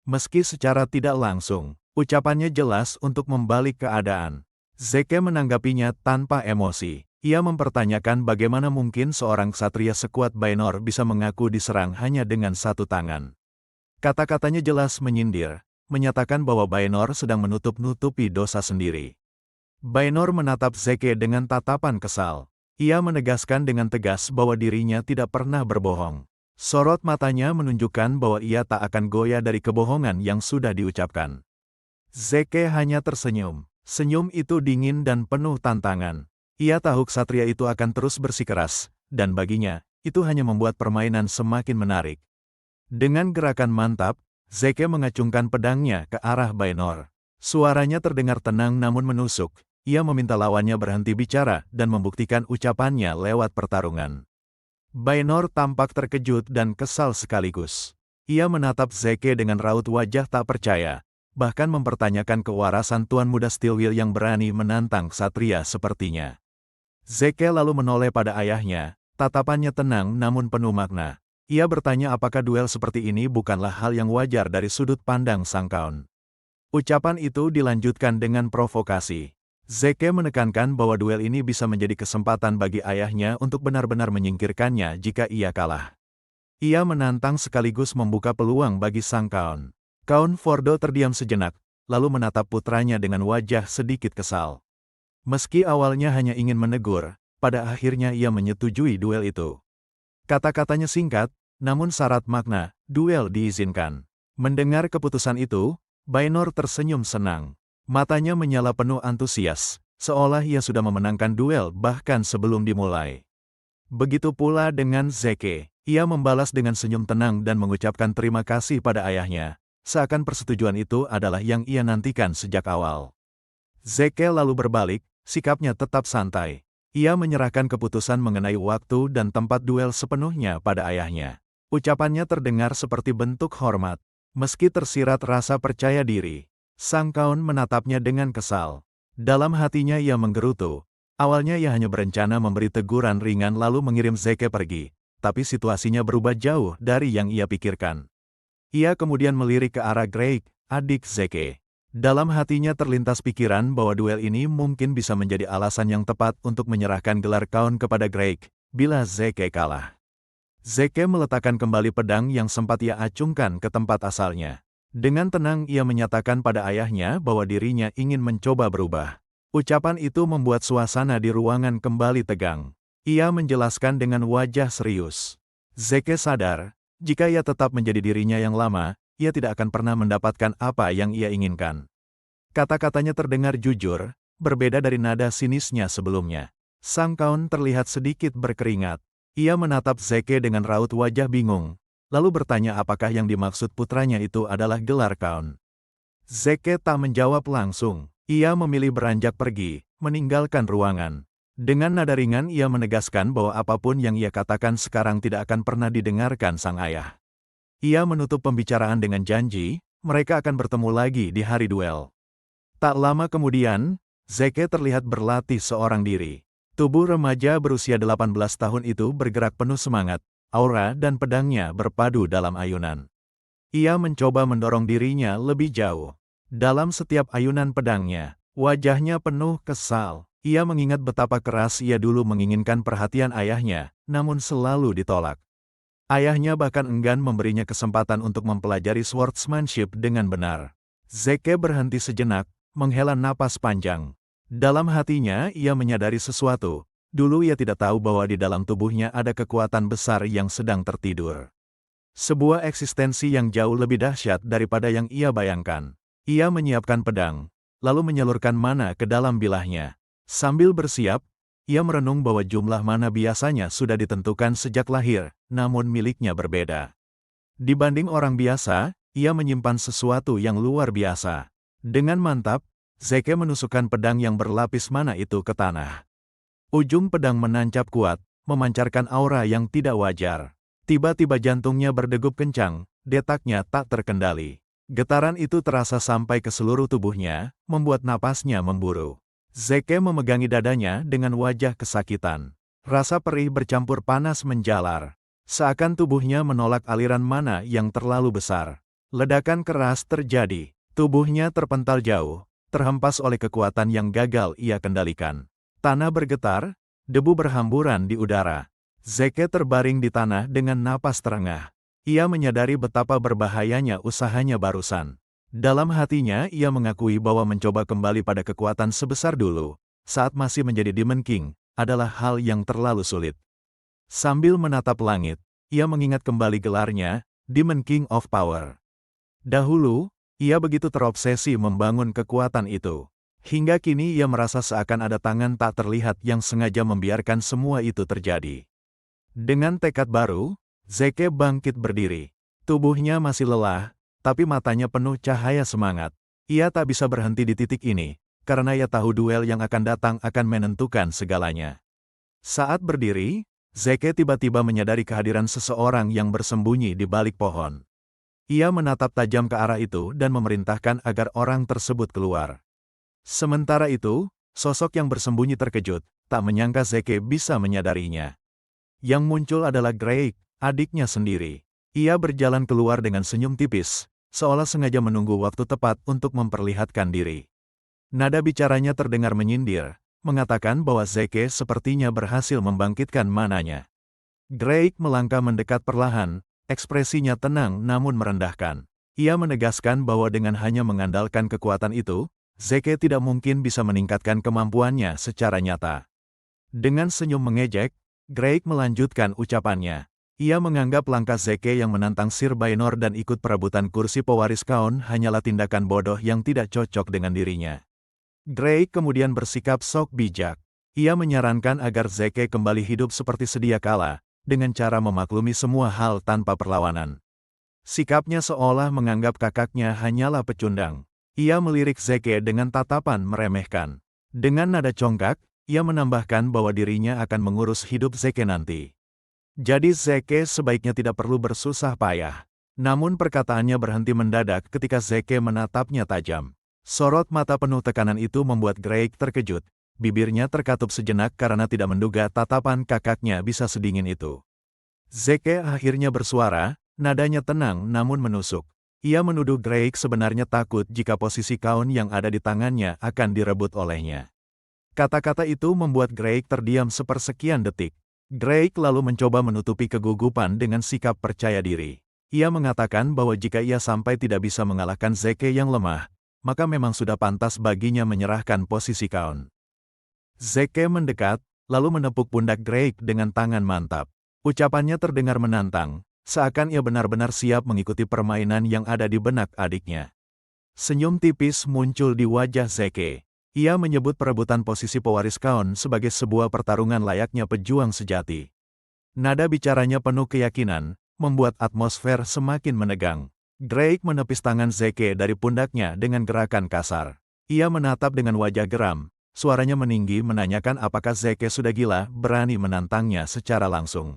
Meski secara tidak langsung, ucapannya jelas untuk membalik keadaan. Zeke menanggapinya tanpa emosi. Ia mempertanyakan bagaimana mungkin seorang ksatria sekuat Baenor bisa mengaku diserang hanya dengan satu tangan. Kata-katanya jelas menyindir, menyatakan bahwa Baenor sedang menutup-nutupi dosa sendiri. Baenor menatap Zeke dengan tatapan kesal. Ia menegaskan dengan tegas bahwa dirinya tidak pernah berbohong. Sorot matanya menunjukkan bahwa ia tak akan goyah dari kebohongan yang sudah diucapkan. Zeke hanya tersenyum. Senyum itu dingin dan penuh tantangan. Ia tahu ksatria itu akan terus bersikeras, dan baginya, itu hanya membuat permainan semakin menarik. Dengan gerakan mantap, Zeke mengacungkan pedangnya ke arah Baenor. Suaranya terdengar tenang namun menusuk, ia meminta lawannya berhenti bicara dan membuktikan ucapannya lewat pertarungan. Baenor tampak terkejut dan kesal sekaligus. Ia menatap Zeke dengan raut wajah tak percaya, bahkan mempertanyakan kewarasan tuan muda Stillwheel yang berani menantang ksatria sepertinya. Zeke lalu menoleh pada ayahnya, tatapannya tenang namun penuh makna. Ia bertanya apakah duel seperti ini bukanlah hal yang wajar dari sudut pandang sang kaun. Ucapan itu dilanjutkan dengan provokasi. Zeke menekankan bahwa duel ini bisa menjadi kesempatan bagi ayahnya untuk benar-benar menyingkirkannya jika ia kalah. Ia menantang sekaligus membuka peluang bagi sang kaun. Kaun Fordo terdiam sejenak, lalu menatap putranya dengan wajah sedikit kesal. Meski awalnya hanya ingin menegur, pada akhirnya ia menyetujui duel itu. Kata-katanya singkat, namun syarat makna, duel diizinkan. Mendengar keputusan itu, Baenor tersenyum senang. Matanya menyala penuh antusias, seolah ia sudah memenangkan duel bahkan sebelum dimulai. Begitu pula dengan Zeke, ia membalas dengan senyum tenang dan mengucapkan terima kasih pada ayahnya, seakan persetujuan itu adalah yang ia nantikan sejak awal. Zeke lalu berbalik, sikapnya tetap santai. Ia menyerahkan keputusan mengenai waktu dan tempat duel sepenuhnya pada ayahnya. Ucapannya terdengar seperti bentuk hormat, meski tersirat rasa percaya diri. Sang kaun menatapnya dengan kesal. Dalam hatinya ia menggerutu. Awalnya ia hanya berencana memberi teguran ringan lalu mengirim Zeke pergi, tapi situasinya berubah jauh dari yang ia pikirkan. Ia kemudian melirik ke arah Greg, adik Zeke. Dalam hatinya terlintas pikiran bahwa duel ini mungkin bisa menjadi alasan yang tepat untuk menyerahkan gelar kaun kepada Greg, bila Zeke kalah. Zeke meletakkan kembali pedang yang sempat ia acungkan ke tempat asalnya. Dengan tenang ia menyatakan pada ayahnya bahwa dirinya ingin mencoba berubah. Ucapan itu membuat suasana di ruangan kembali tegang. Ia menjelaskan dengan wajah serius. Zeke sadar, jika ia tetap menjadi dirinya yang lama, ia tidak akan pernah mendapatkan apa yang ia inginkan. Kata-katanya terdengar jujur, berbeda dari nada sinisnya sebelumnya. Sang kaun terlihat sedikit berkeringat. Ia menatap Zeke dengan raut wajah bingung, lalu bertanya apakah yang dimaksud putranya itu adalah gelar kaun. Zeke tak menjawab langsung. Ia memilih beranjak pergi, meninggalkan ruangan. Dengan nada ringan ia menegaskan bahwa apapun yang ia katakan sekarang tidak akan pernah didengarkan sang ayah. Ia menutup pembicaraan dengan janji, mereka akan bertemu lagi di hari duel. Tak lama kemudian, Zeke terlihat berlatih seorang diri. Tubuh remaja berusia 18 tahun itu bergerak penuh semangat, aura dan pedangnya berpadu dalam ayunan. Ia mencoba mendorong dirinya lebih jauh. Dalam setiap ayunan pedangnya, wajahnya penuh kesal. Ia mengingat betapa keras ia dulu menginginkan perhatian ayahnya, namun selalu ditolak. Ayahnya bahkan enggan memberinya kesempatan untuk mempelajari swordsmanship dengan benar. Zeke berhenti sejenak, menghela napas panjang. Dalam hatinya ia menyadari sesuatu. Dulu ia tidak tahu bahwa di dalam tubuhnya ada kekuatan besar yang sedang tertidur. Sebuah eksistensi yang jauh lebih dahsyat daripada yang ia bayangkan. Ia menyiapkan pedang, lalu menyalurkan mana ke dalam bilahnya. Sambil bersiap, ia merenung bahwa jumlah mana biasanya sudah ditentukan sejak lahir, namun miliknya berbeda. Dibanding orang biasa, ia menyimpan sesuatu yang luar biasa. Dengan mantap, Zeke menusukkan pedang yang berlapis mana itu ke tanah. Ujung pedang menancap kuat, memancarkan aura yang tidak wajar. Tiba-tiba jantungnya berdegup kencang, detaknya tak terkendali. Getaran itu terasa sampai ke seluruh tubuhnya, membuat napasnya memburu. Zeke memegangi dadanya dengan wajah kesakitan. Rasa perih bercampur panas menjalar. Seakan tubuhnya menolak aliran mana yang terlalu besar. Ledakan keras terjadi. Tubuhnya terpental jauh, terhempas oleh kekuatan yang gagal ia kendalikan. Tanah bergetar, debu berhamburan di udara. Zeke terbaring di tanah dengan napas terengah. Ia menyadari betapa berbahayanya usahanya barusan. Dalam hatinya ia mengakui bahwa mencoba kembali pada kekuatan sebesar dulu, saat masih menjadi Demon King, adalah hal yang terlalu sulit. Sambil menatap langit, ia mengingat kembali gelarnya, Demon King of Power. Dahulu, ia begitu terobsesi membangun kekuatan itu. Hingga kini ia merasa seakan ada tangan tak terlihat yang sengaja membiarkan semua itu terjadi. Dengan tekad baru, Zeke bangkit berdiri. Tubuhnya masih lelah, tapi matanya penuh cahaya semangat. Ia tak bisa berhenti di titik ini, karena ia tahu duel yang akan datang akan menentukan segalanya. Saat berdiri, Zeke tiba-tiba menyadari kehadiran seseorang yang bersembunyi di balik pohon. Ia menatap tajam ke arah itu dan memerintahkan agar orang tersebut keluar. Sementara itu, sosok yang bersembunyi terkejut, tak menyangka Zeke bisa menyadarinya. Yang muncul adalah Greg, adiknya sendiri. Ia berjalan keluar dengan senyum tipis, seolah sengaja menunggu waktu tepat untuk memperlihatkan diri. Nada bicaranya terdengar menyindir, mengatakan bahwa Zeke sepertinya berhasil membangkitkan mananya. Greg melangkah mendekat perlahan, ekspresinya tenang namun merendahkan. Ia menegaskan bahwa dengan hanya mengandalkan kekuatan itu, Zeke tidak mungkin bisa meningkatkan kemampuannya secara nyata. Dengan senyum mengejek, Greg melanjutkan ucapannya. Ia menganggap langkah Zeke yang menantang Sir Bainor dan ikut perebutan kursi pewaris Kaon hanyalah tindakan bodoh yang tidak cocok dengan dirinya. Greg kemudian bersikap sok bijak. Ia menyarankan agar Zeke kembali hidup seperti sedia kala, dengan cara memaklumi semua hal tanpa perlawanan. Sikapnya seolah menganggap kakaknya hanyalah pecundang. Ia melirik Zeke dengan tatapan meremehkan. Dengan nada congkak, ia menambahkan bahwa dirinya akan mengurus hidup Zeke nanti. Jadi Zeke sebaiknya tidak perlu bersusah payah. Namun perkataannya berhenti mendadak ketika Zeke menatapnya tajam. Sorot mata penuh tekanan itu membuat Greg terkejut. Bibirnya terkatup sejenak karena tidak menduga tatapan kakaknya bisa sedingin itu. Zeke akhirnya bersuara, nadanya tenang namun menusuk. Ia menuduh Greg sebenarnya takut jika posisi Kaon yang ada di tangannya akan direbut olehnya. Kata-kata itu membuat Greg terdiam sepersekian detik. Greg lalu mencoba menutupi kegugupan dengan sikap percaya diri. Ia mengatakan bahwa jika ia sampai tidak bisa mengalahkan Zeke yang lemah, maka memang sudah pantas baginya menyerahkan posisi Kaon. Zeke mendekat, lalu menepuk pundak Greg dengan tangan mantap. Ucapannya terdengar menantang, seakan ia benar-benar siap mengikuti permainan yang ada di benak adiknya. Senyum tipis muncul di wajah Zeke. Ia menyebut perebutan posisi pewaris Kaon sebagai sebuah pertarungan layaknya pejuang sejati. Nada bicaranya penuh keyakinan, membuat atmosfer semakin menegang. Greg menepis tangan Zeke dari pundaknya dengan gerakan kasar. Ia menatap dengan wajah geram, suaranya meninggi menanyakan apakah Zeke sudah gila berani menantangnya secara langsung.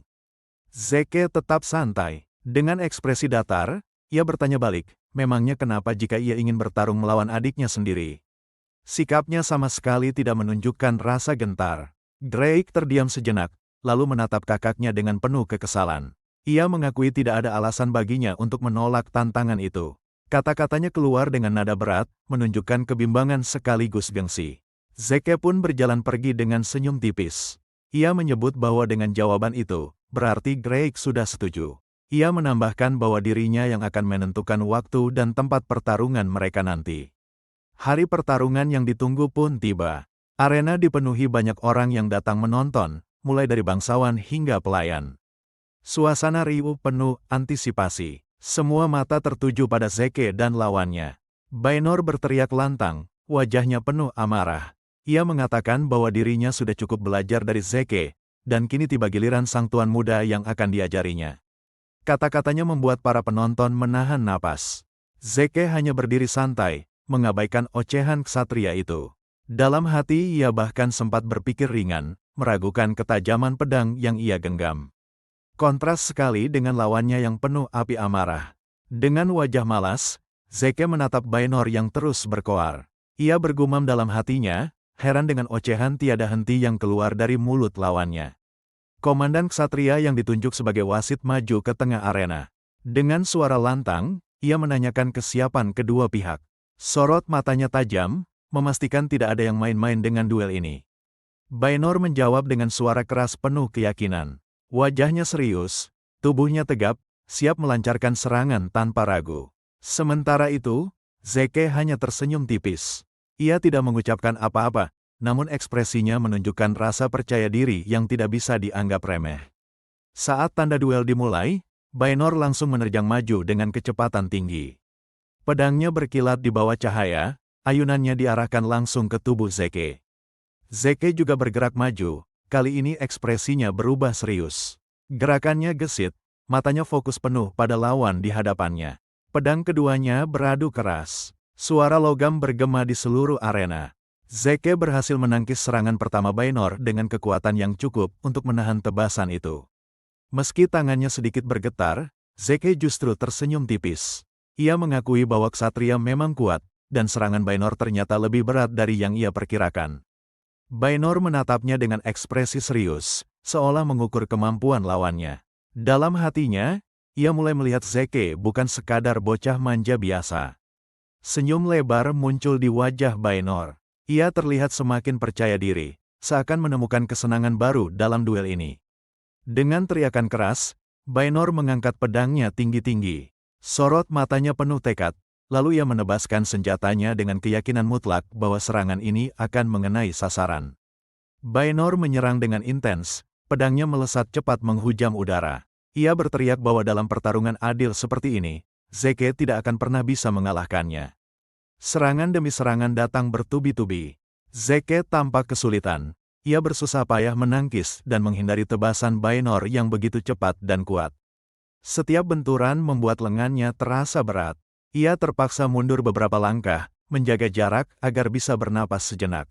Zeke tetap santai. Dengan ekspresi datar, ia bertanya balik, memangnya kenapa jika ia ingin bertarung melawan adiknya sendiri? Sikapnya sama sekali tidak menunjukkan rasa gentar. Greg terdiam sejenak, lalu menatap kakaknya dengan penuh kekesalan. Ia mengakui tidak ada alasan baginya untuk menolak tantangan itu. Kata-katanya keluar dengan nada berat, menunjukkan kebimbangan sekaligus gengsi. Zeke pun berjalan pergi dengan senyum tipis. Ia menyebut bahwa dengan jawaban itu, berarti Greg sudah setuju. Ia menambahkan bahwa dirinya yang akan menentukan waktu dan tempat pertarungan mereka nanti. Hari pertarungan yang ditunggu pun tiba. Arena dipenuhi banyak orang yang datang menonton, mulai dari bangsawan hingga pelayan. Suasana riuh penuh antisipasi. Semua mata tertuju pada Zeke dan lawannya. Bainor berteriak lantang, wajahnya penuh amarah. Ia mengatakan bahwa dirinya sudah cukup belajar dari Zeke, dan kini tiba giliran sang tuan muda yang akan diajarinya. Kata-katanya membuat para penonton menahan napas. Zeke hanya berdiri santai, mengabaikan ocehan ksatria itu. Dalam hati ia bahkan sempat berpikir ringan, meragukan ketajaman pedang yang ia genggam. Kontras sekali dengan lawannya yang penuh api amarah. Dengan wajah malas, Zeke menatap Bainor yang terus berkoar. Ia bergumam dalam hatinya, heran dengan ocehan tiada henti yang keluar dari mulut lawannya. Komandan ksatria yang ditunjuk sebagai wasit maju ke tengah arena. Dengan suara lantang, ia menanyakan kesiapan kedua pihak. Sorot matanya tajam, memastikan tidak ada yang main-main dengan duel ini. Bainor menjawab dengan suara keras penuh keyakinan. Wajahnya serius, tubuhnya tegap, siap melancarkan serangan tanpa ragu. Sementara itu, Zeke hanya tersenyum tipis. Ia tidak mengucapkan apa-apa, namun ekspresinya menunjukkan rasa percaya diri yang tidak bisa dianggap remeh. Saat tanda duel dimulai, Bainor langsung menerjang maju dengan kecepatan tinggi. Pedangnya berkilat di bawah cahaya, ayunannya diarahkan langsung ke tubuh Zeke. Zeke juga bergerak maju. Kali ini ekspresinya berubah serius. Gerakannya gesit, matanya fokus penuh pada lawan di hadapannya. Pedang keduanya beradu keras. Suara logam bergema di seluruh arena. Zeke berhasil menangkis serangan pertama Bainor dengan kekuatan yang cukup untuk menahan tebasan itu. Meski tangannya sedikit bergetar, Zeke justru tersenyum tipis. Ia mengakui bahwa ksatria memang kuat, dan serangan Bainor ternyata lebih berat dari yang ia perkirakan. Bainor menatapnya dengan ekspresi serius, seolah mengukur kemampuan lawannya. Dalam hatinya, ia mulai melihat Zeke bukan sekadar bocah manja biasa. Senyum lebar muncul di wajah Bainor. Ia terlihat semakin percaya diri, seakan menemukan kesenangan baru dalam duel ini. Dengan teriakan keras, Bainor mengangkat pedangnya tinggi-tinggi. Sorot matanya penuh tekad, lalu ia menebaskan senjatanya dengan keyakinan mutlak bahwa serangan ini akan mengenai sasaran. Bainor menyerang dengan intens, pedangnya melesat cepat menghujam udara. Ia berteriak bahwa dalam pertarungan adil seperti ini, Zeke tidak akan pernah bisa mengalahkannya. Serangan demi serangan datang bertubi-tubi. Zeke tampak kesulitan. Ia bersusah payah menangkis dan menghindari tebasan Bainor yang begitu cepat dan kuat. Setiap benturan membuat lengannya terasa berat. Ia terpaksa mundur beberapa langkah, menjaga jarak agar bisa bernapas sejenak.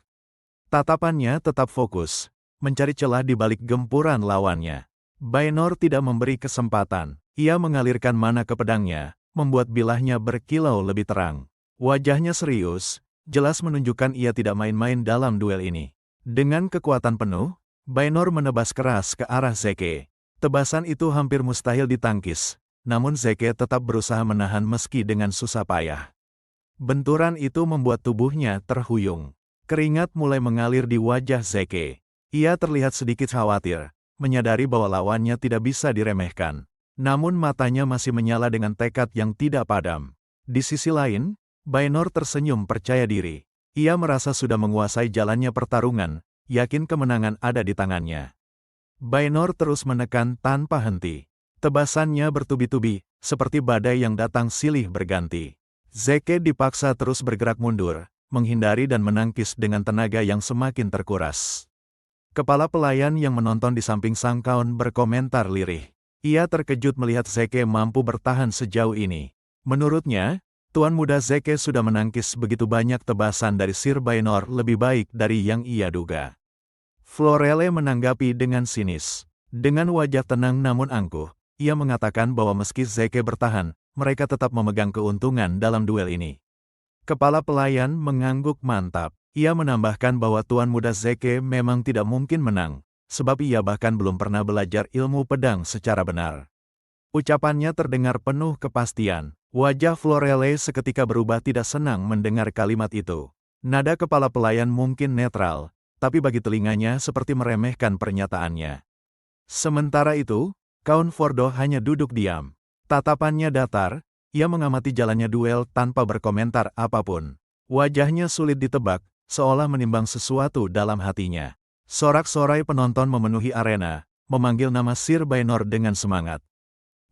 Tatapannya tetap fokus, mencari celah di balik gempuran lawannya. Bainor tidak memberi kesempatan. Ia mengalirkan mana ke pedangnya, membuat bilahnya berkilau lebih terang. Wajahnya serius, jelas menunjukkan ia tidak main-main dalam duel ini. Dengan kekuatan penuh, Bainor menebas keras ke arah Zeke. Tebasan itu hampir mustahil ditangkis, namun Zeke tetap berusaha menahan meski dengan susah payah. Benturan itu membuat tubuhnya terhuyung. Keringat mulai mengalir di wajah Zeke. Ia terlihat sedikit khawatir, menyadari bahwa lawannya tidak bisa diremehkan. Namun matanya masih menyala dengan tekad yang tidak padam. Di sisi lain, Bainor tersenyum percaya diri. Ia merasa sudah menguasai jalannya pertarungan, yakin kemenangan ada di tangannya. Bainor terus menekan tanpa henti. Tebasannya bertubi-tubi, seperti badai yang datang silih berganti. Zeke dipaksa terus bergerak mundur, menghindari dan menangkis dengan tenaga yang semakin terkuras. Kepala pelayan yang menonton di samping sang kaun berkomentar lirih. Ia terkejut melihat Zeke mampu bertahan sejauh ini. Menurutnya, Tuan muda Zeke sudah menangkis begitu banyak tebasan dari Sir Bainor lebih baik dari yang ia duga. Florelle menanggapi dengan sinis. Dengan wajah tenang namun angkuh, ia mengatakan bahwa meski Zeke bertahan, mereka tetap memegang keuntungan dalam duel ini. Kepala pelayan mengangguk mantap. Ia menambahkan bahwa Tuan muda Zeke memang tidak mungkin menang, sebab ia bahkan belum pernah belajar ilmu pedang secara benar. Ucapannya terdengar penuh kepastian. Wajah Florelle seketika berubah tidak senang mendengar kalimat itu. Nada kepala pelayan mungkin netral, tapi bagi telinganya seperti meremehkan pernyataannya. Sementara itu, Count Fordo hanya duduk diam. Tatapannya datar, ia mengamati jalannya duel tanpa berkomentar apapun. Wajahnya sulit ditebak, seolah menimbang sesuatu dalam hatinya. Sorak-sorai penonton memenuhi arena, memanggil nama Sir Bainor dengan semangat.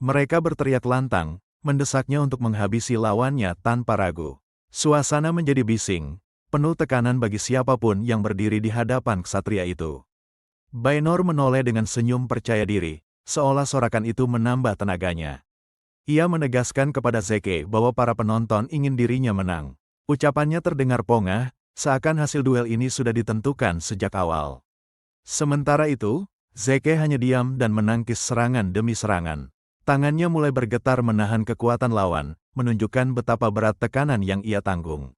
Mereka berteriak lantang, mendesaknya untuk menghabisi lawannya tanpa ragu. Suasana menjadi bising, penuh tekanan bagi siapapun yang berdiri di hadapan ksatria itu. Bainor menoleh dengan senyum percaya diri, seolah sorakan itu menambah tenaganya. Ia menegaskan kepada Zeke bahwa para penonton ingin dirinya menang. Ucapannya terdengar pongah, seakan hasil duel ini sudah ditentukan sejak awal. Sementara itu, Zeke hanya diam dan menangkis serangan demi serangan. Tangannya mulai bergetar menahan kekuatan lawan, menunjukkan betapa berat tekanan yang ia tanggung.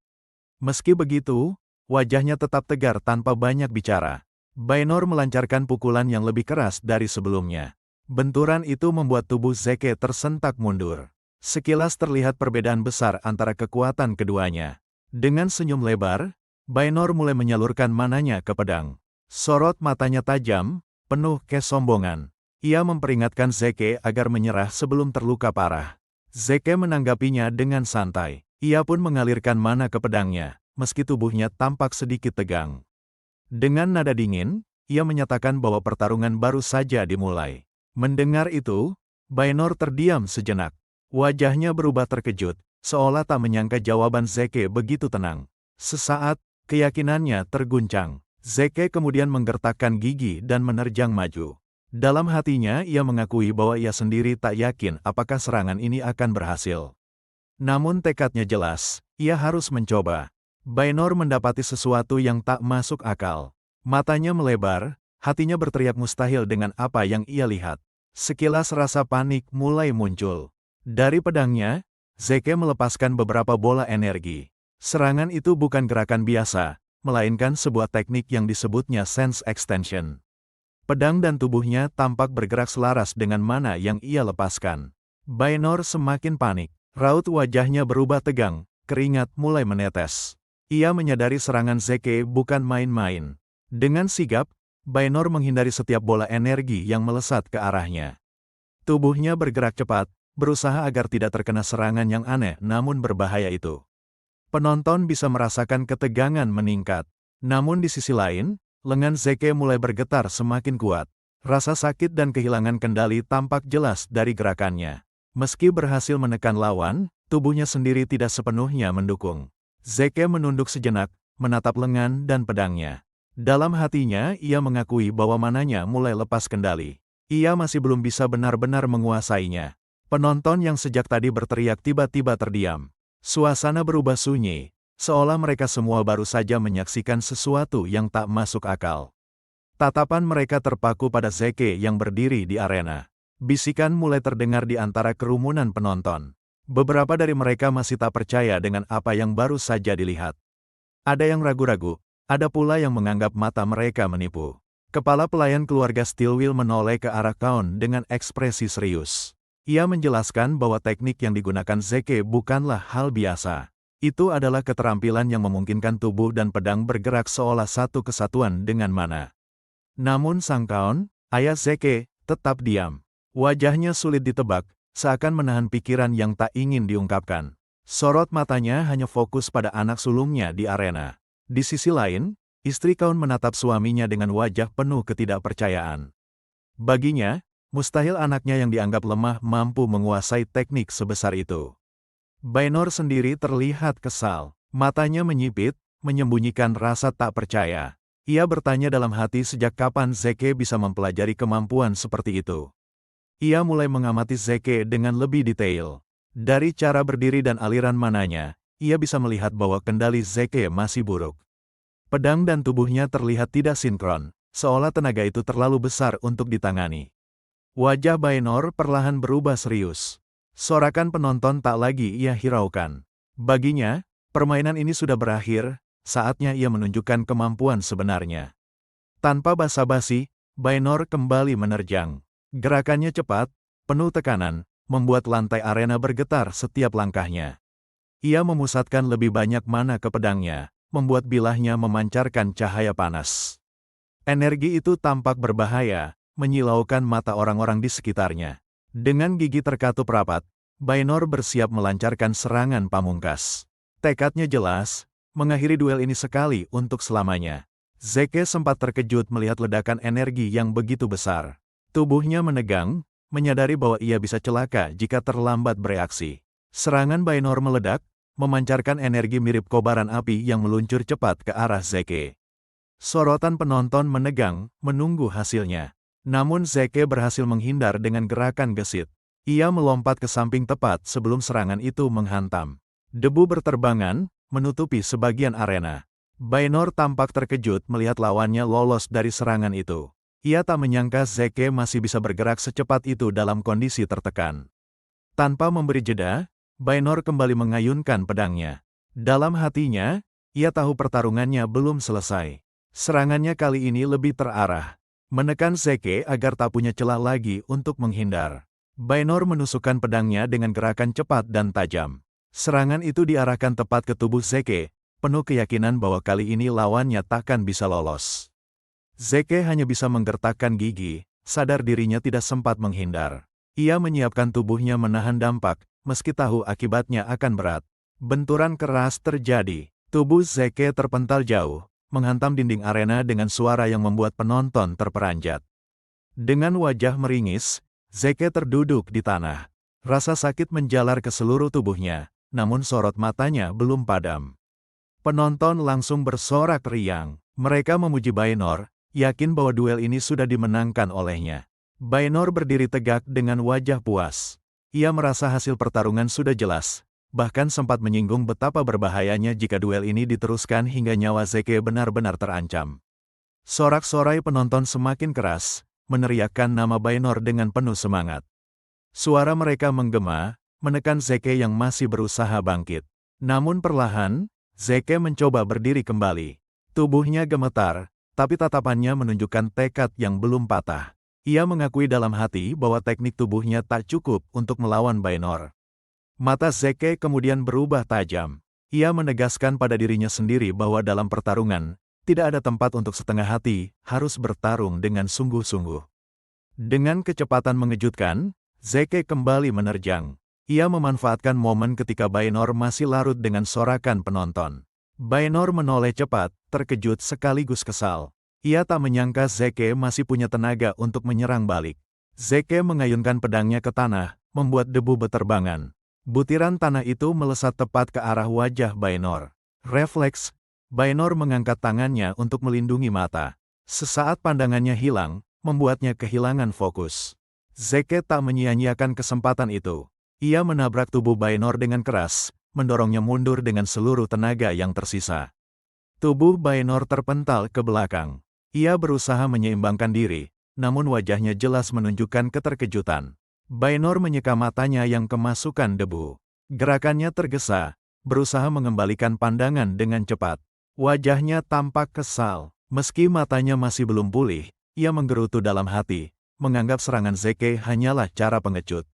Meski begitu, wajahnya tetap tegar tanpa banyak bicara. Bainor melancarkan pukulan yang lebih keras dari sebelumnya. Benturan itu membuat tubuh Zeke tersentak mundur. Sekilas terlihat perbedaan besar antara kekuatan keduanya. Dengan senyum lebar, Bainor mulai menyalurkan mananya ke pedang. Sorot matanya tajam, penuh kesombongan. Ia memperingatkan Zeke agar menyerah sebelum terluka parah. Zeke menanggapinya dengan santai. Ia pun mengalirkan mana ke pedangnya, meski tubuhnya tampak sedikit tegang. Dengan nada dingin, ia menyatakan bahwa pertarungan baru saja dimulai. Mendengar itu, Bainor terdiam sejenak. Wajahnya berubah terkejut, seolah tak menyangka jawaban Zeke begitu tenang. Sesaat, keyakinannya terguncang. Zeke kemudian menggertakkan gigi dan menerjang maju. Dalam hatinya ia mengakui bahwa ia sendiri tak yakin apakah serangan ini akan berhasil. Namun tekadnya jelas, ia harus mencoba. Baenor mendapati sesuatu yang tak masuk akal. Matanya melebar, hatinya berteriak mustahil dengan apa yang ia lihat. Sekilas rasa panik mulai muncul. Dari pedangnya, Zeke melepaskan beberapa bola energi. Serangan itu bukan gerakan biasa, melainkan sebuah teknik yang disebutnya sense extension. Pedang dan tubuhnya tampak bergerak selaras dengan mana yang ia lepaskan. Baenor semakin panik. Raut wajahnya berubah tegang, keringat mulai menetes. Ia menyadari serangan Zeke bukan main-main. Dengan sigap, Baenor menghindari setiap bola energi yang melesat ke arahnya. Tubuhnya bergerak cepat, berusaha agar tidak terkena serangan yang aneh namun berbahaya itu. Penonton bisa merasakan ketegangan meningkat. Namun di sisi lain, lengan Zeke mulai bergetar semakin kuat. Rasa sakit dan kehilangan kendali tampak jelas dari gerakannya. Meski berhasil menekan lawan, tubuhnya sendiri tidak sepenuhnya mendukung. Zeke menunduk sejenak, menatap lengan dan pedangnya. Dalam hatinya, ia mengakui bahwa mananya mulai lepas kendali. Ia masih belum bisa benar-benar menguasainya. Penonton yang sejak tadi berteriak tiba-tiba terdiam. Suasana berubah sunyi, seolah mereka semua baru saja menyaksikan sesuatu yang tak masuk akal. Tatapan mereka terpaku pada Zeke yang berdiri di arena. Bisikan mulai terdengar di antara kerumunan penonton. Beberapa dari mereka masih tak percaya dengan apa yang baru saja dilihat. Ada yang ragu-ragu, ada pula yang menganggap mata mereka menipu. Kepala pelayan keluarga Stillwell menoleh ke arah Kaun dengan ekspresi serius. Ia menjelaskan bahwa teknik yang digunakan Zeke bukanlah hal biasa. Itu adalah keterampilan yang memungkinkan tubuh dan pedang bergerak seolah satu kesatuan dengan mana. Namun sang Kaun, ayah Zeke, tetap diam. Wajahnya sulit ditebak, seakan menahan pikiran yang tak ingin diungkapkan. Sorot matanya hanya fokus pada anak sulungnya di arena. Di sisi lain, istri Kaun menatap suaminya dengan wajah penuh ketidakpercayaan. Baginya, mustahil anaknya yang dianggap lemah mampu menguasai teknik sebesar itu. Baenor sendiri terlihat kesal. Matanya menyipit, menyembunyikan rasa tak percaya. Ia bertanya dalam hati sejak kapan Zeke bisa mempelajari kemampuan seperti itu. Ia mulai mengamati Zeke dengan lebih detail. Dari cara berdiri dan aliran mananya, ia bisa melihat bahwa kendali Zeke masih buruk. Pedang dan tubuhnya terlihat tidak sinkron, seolah tenaga itu terlalu besar untuk ditangani. Wajah Baenor perlahan berubah serius. Sorakan penonton tak lagi ia hiraukan. Baginya, permainan ini sudah berakhir, saatnya ia menunjukkan kemampuan sebenarnya. Tanpa basa-basi, Baenor kembali menerjang. Gerakannya cepat, penuh tekanan, membuat lantai arena bergetar setiap langkahnya. Ia memusatkan lebih banyak mana ke pedangnya, membuat bilahnya memancarkan cahaya panas. Energi itu tampak berbahaya, menyilaukan mata orang-orang di sekitarnya. Dengan gigi terkatup rapat, Baenor bersiap melancarkan serangan pamungkas. Tekadnya jelas, mengakhiri duel ini sekali untuk selamanya. Zeke sempat terkejut melihat ledakan energi yang begitu besar. Tubuhnya menegang, menyadari bahwa ia bisa celaka jika terlambat bereaksi. Serangan Baenor meledak, memancarkan energi mirip kobaran api yang meluncur cepat ke arah Zeke. Sorotan penonton menegang, menunggu hasilnya. Namun Zeke berhasil menghindar dengan gerakan gesit. Ia melompat ke samping tepat sebelum serangan itu menghantam. Debu berterbangan, menutupi sebagian arena. Baenor tampak terkejut melihat lawannya lolos dari serangan itu. Ia tak menyangka Zeke masih bisa bergerak secepat itu dalam kondisi tertekan. Tanpa memberi jeda, Baenor kembali mengayunkan pedangnya. Dalam hatinya, ia tahu pertarungannya belum selesai. Serangannya kali ini lebih terarah. Menekan Zeke agar tak punya celah lagi untuk menghindar. Baenor menusukkan pedangnya dengan gerakan cepat dan tajam. Serangan itu diarahkan tepat ke tubuh Zeke, penuh keyakinan bahwa kali ini lawannya takkan bisa lolos. Zeke hanya bisa menggertakkan gigi, sadar dirinya tidak sempat menghindar. Ia menyiapkan tubuhnya menahan dampak, meski tahu akibatnya akan berat. Benturan keras terjadi, tubuh Zeke terpental jauh, menghantam dinding arena dengan suara yang membuat penonton terperanjat. Dengan wajah meringis, Zeke terduduk di tanah. Rasa sakit menjalar ke seluruh tubuhnya, namun sorot matanya belum padam. Penonton langsung bersorak riang. Mereka memuji Baenor, yakin bahwa duel ini sudah dimenangkan olehnya. Baenor berdiri tegak dengan wajah puas. Ia merasa hasil pertarungan sudah jelas. bahkan sempat menyinggung betapa berbahayanya jika duel ini diteruskan hingga nyawa Zeke benar-benar terancam. Sorak-sorai penonton semakin keras, meneriakkan nama Baenor dengan penuh semangat. Suara mereka menggema, menekan Zeke yang masih berusaha bangkit. Namun perlahan, Zeke mencoba berdiri kembali. Tubuhnya gemetar, tapi tatapannya menunjukkan tekad yang belum patah. Ia mengakui dalam hati bahwa teknik tubuhnya tak cukup untuk melawan Baenor. Mata Zeke kemudian berubah tajam. Ia menegaskan pada dirinya sendiri bahwa dalam pertarungan, tidak ada tempat untuk setengah hati, harus bertarung dengan sungguh-sungguh. Dengan kecepatan mengejutkan, Zeke kembali menerjang. Ia memanfaatkan momen ketika Baenor masih larut dengan sorakan penonton. Baenor menoleh cepat, terkejut sekaligus kesal. Ia tak menyangka Zeke masih punya tenaga untuk menyerang balik. Zeke mengayunkan pedangnya ke tanah, membuat debu beterbangan. Butiran tanah itu melesat tepat ke arah wajah Baenor. Refleks, Baenor mengangkat tangannya untuk melindungi mata. Sesaat pandangannya hilang, membuatnya kehilangan fokus. Zeke tak menyia-nyiakan kesempatan itu. Ia menabrak tubuh Baenor dengan keras, mendorongnya mundur dengan seluruh tenaga yang tersisa. Tubuh Baenor terpental ke belakang. Ia berusaha menyeimbangkan diri, namun wajahnya jelas menunjukkan keterkejutan. Baenor menyeka matanya yang kemasukan debu. Gerakannya tergesa, berusaha mengembalikan pandangan dengan cepat. Wajahnya tampak kesal. Meski matanya masih belum pulih, ia menggerutu dalam hati, menganggap serangan Zeke hanyalah cara pengecut.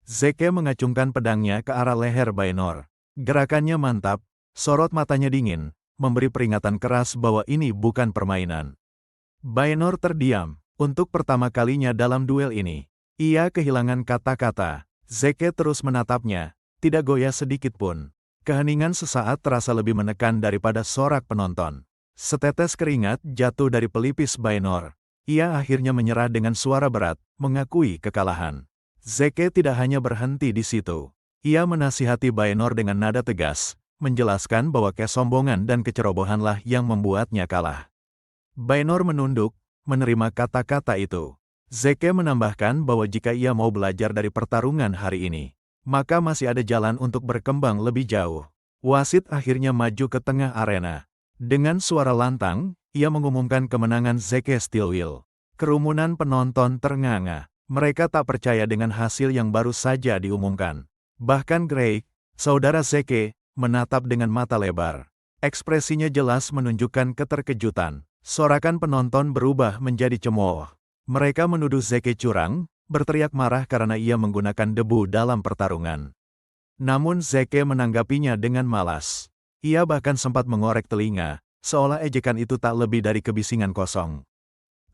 Zeke mengacungkan pedangnya ke arah leher Baenor. Gerakannya mantap, sorot matanya dingin, memberi peringatan keras bahwa ini bukan permainan. Baenor terdiam. Untuk pertama kalinya dalam duel ini, ia kehilangan kata-kata. Zeke terus menatapnya, tidak goyah sedikit pun. Keheningan sesaat terasa lebih menekan daripada sorak penonton. Setetes keringat jatuh dari pelipis Baenor. Ia akhirnya menyerah dengan suara berat, mengakui kekalahan. Zeke tidak hanya berhenti di situ. Ia menasihati Baenor dengan nada tegas, menjelaskan bahwa kesombongan dan kecerobohanlah yang membuatnya kalah. Baenor menunduk, menerima kata-kata itu. Zeke menambahkan bahwa jika ia mau belajar dari pertarungan hari ini, maka masih ada jalan untuk berkembang lebih jauh. Wasit akhirnya maju ke tengah arena. Dengan suara lantang, ia mengumumkan kemenangan Zeke Stillwell. Kerumunan penonton ternganga. Mereka tak percaya dengan hasil yang baru saja diumumkan. Bahkan Greg, saudara Zeke, menatap dengan mata lebar. Ekspresinya jelas menunjukkan keterkejutan. Sorakan penonton berubah menjadi cemooh. Mereka menuduh Zeke curang, berteriak marah karena ia menggunakan debu dalam pertarungan. Namun Zeke menanggapinya dengan malas. Ia bahkan sempat mengorek telinga, seolah ejekan itu tak lebih dari kebisingan kosong.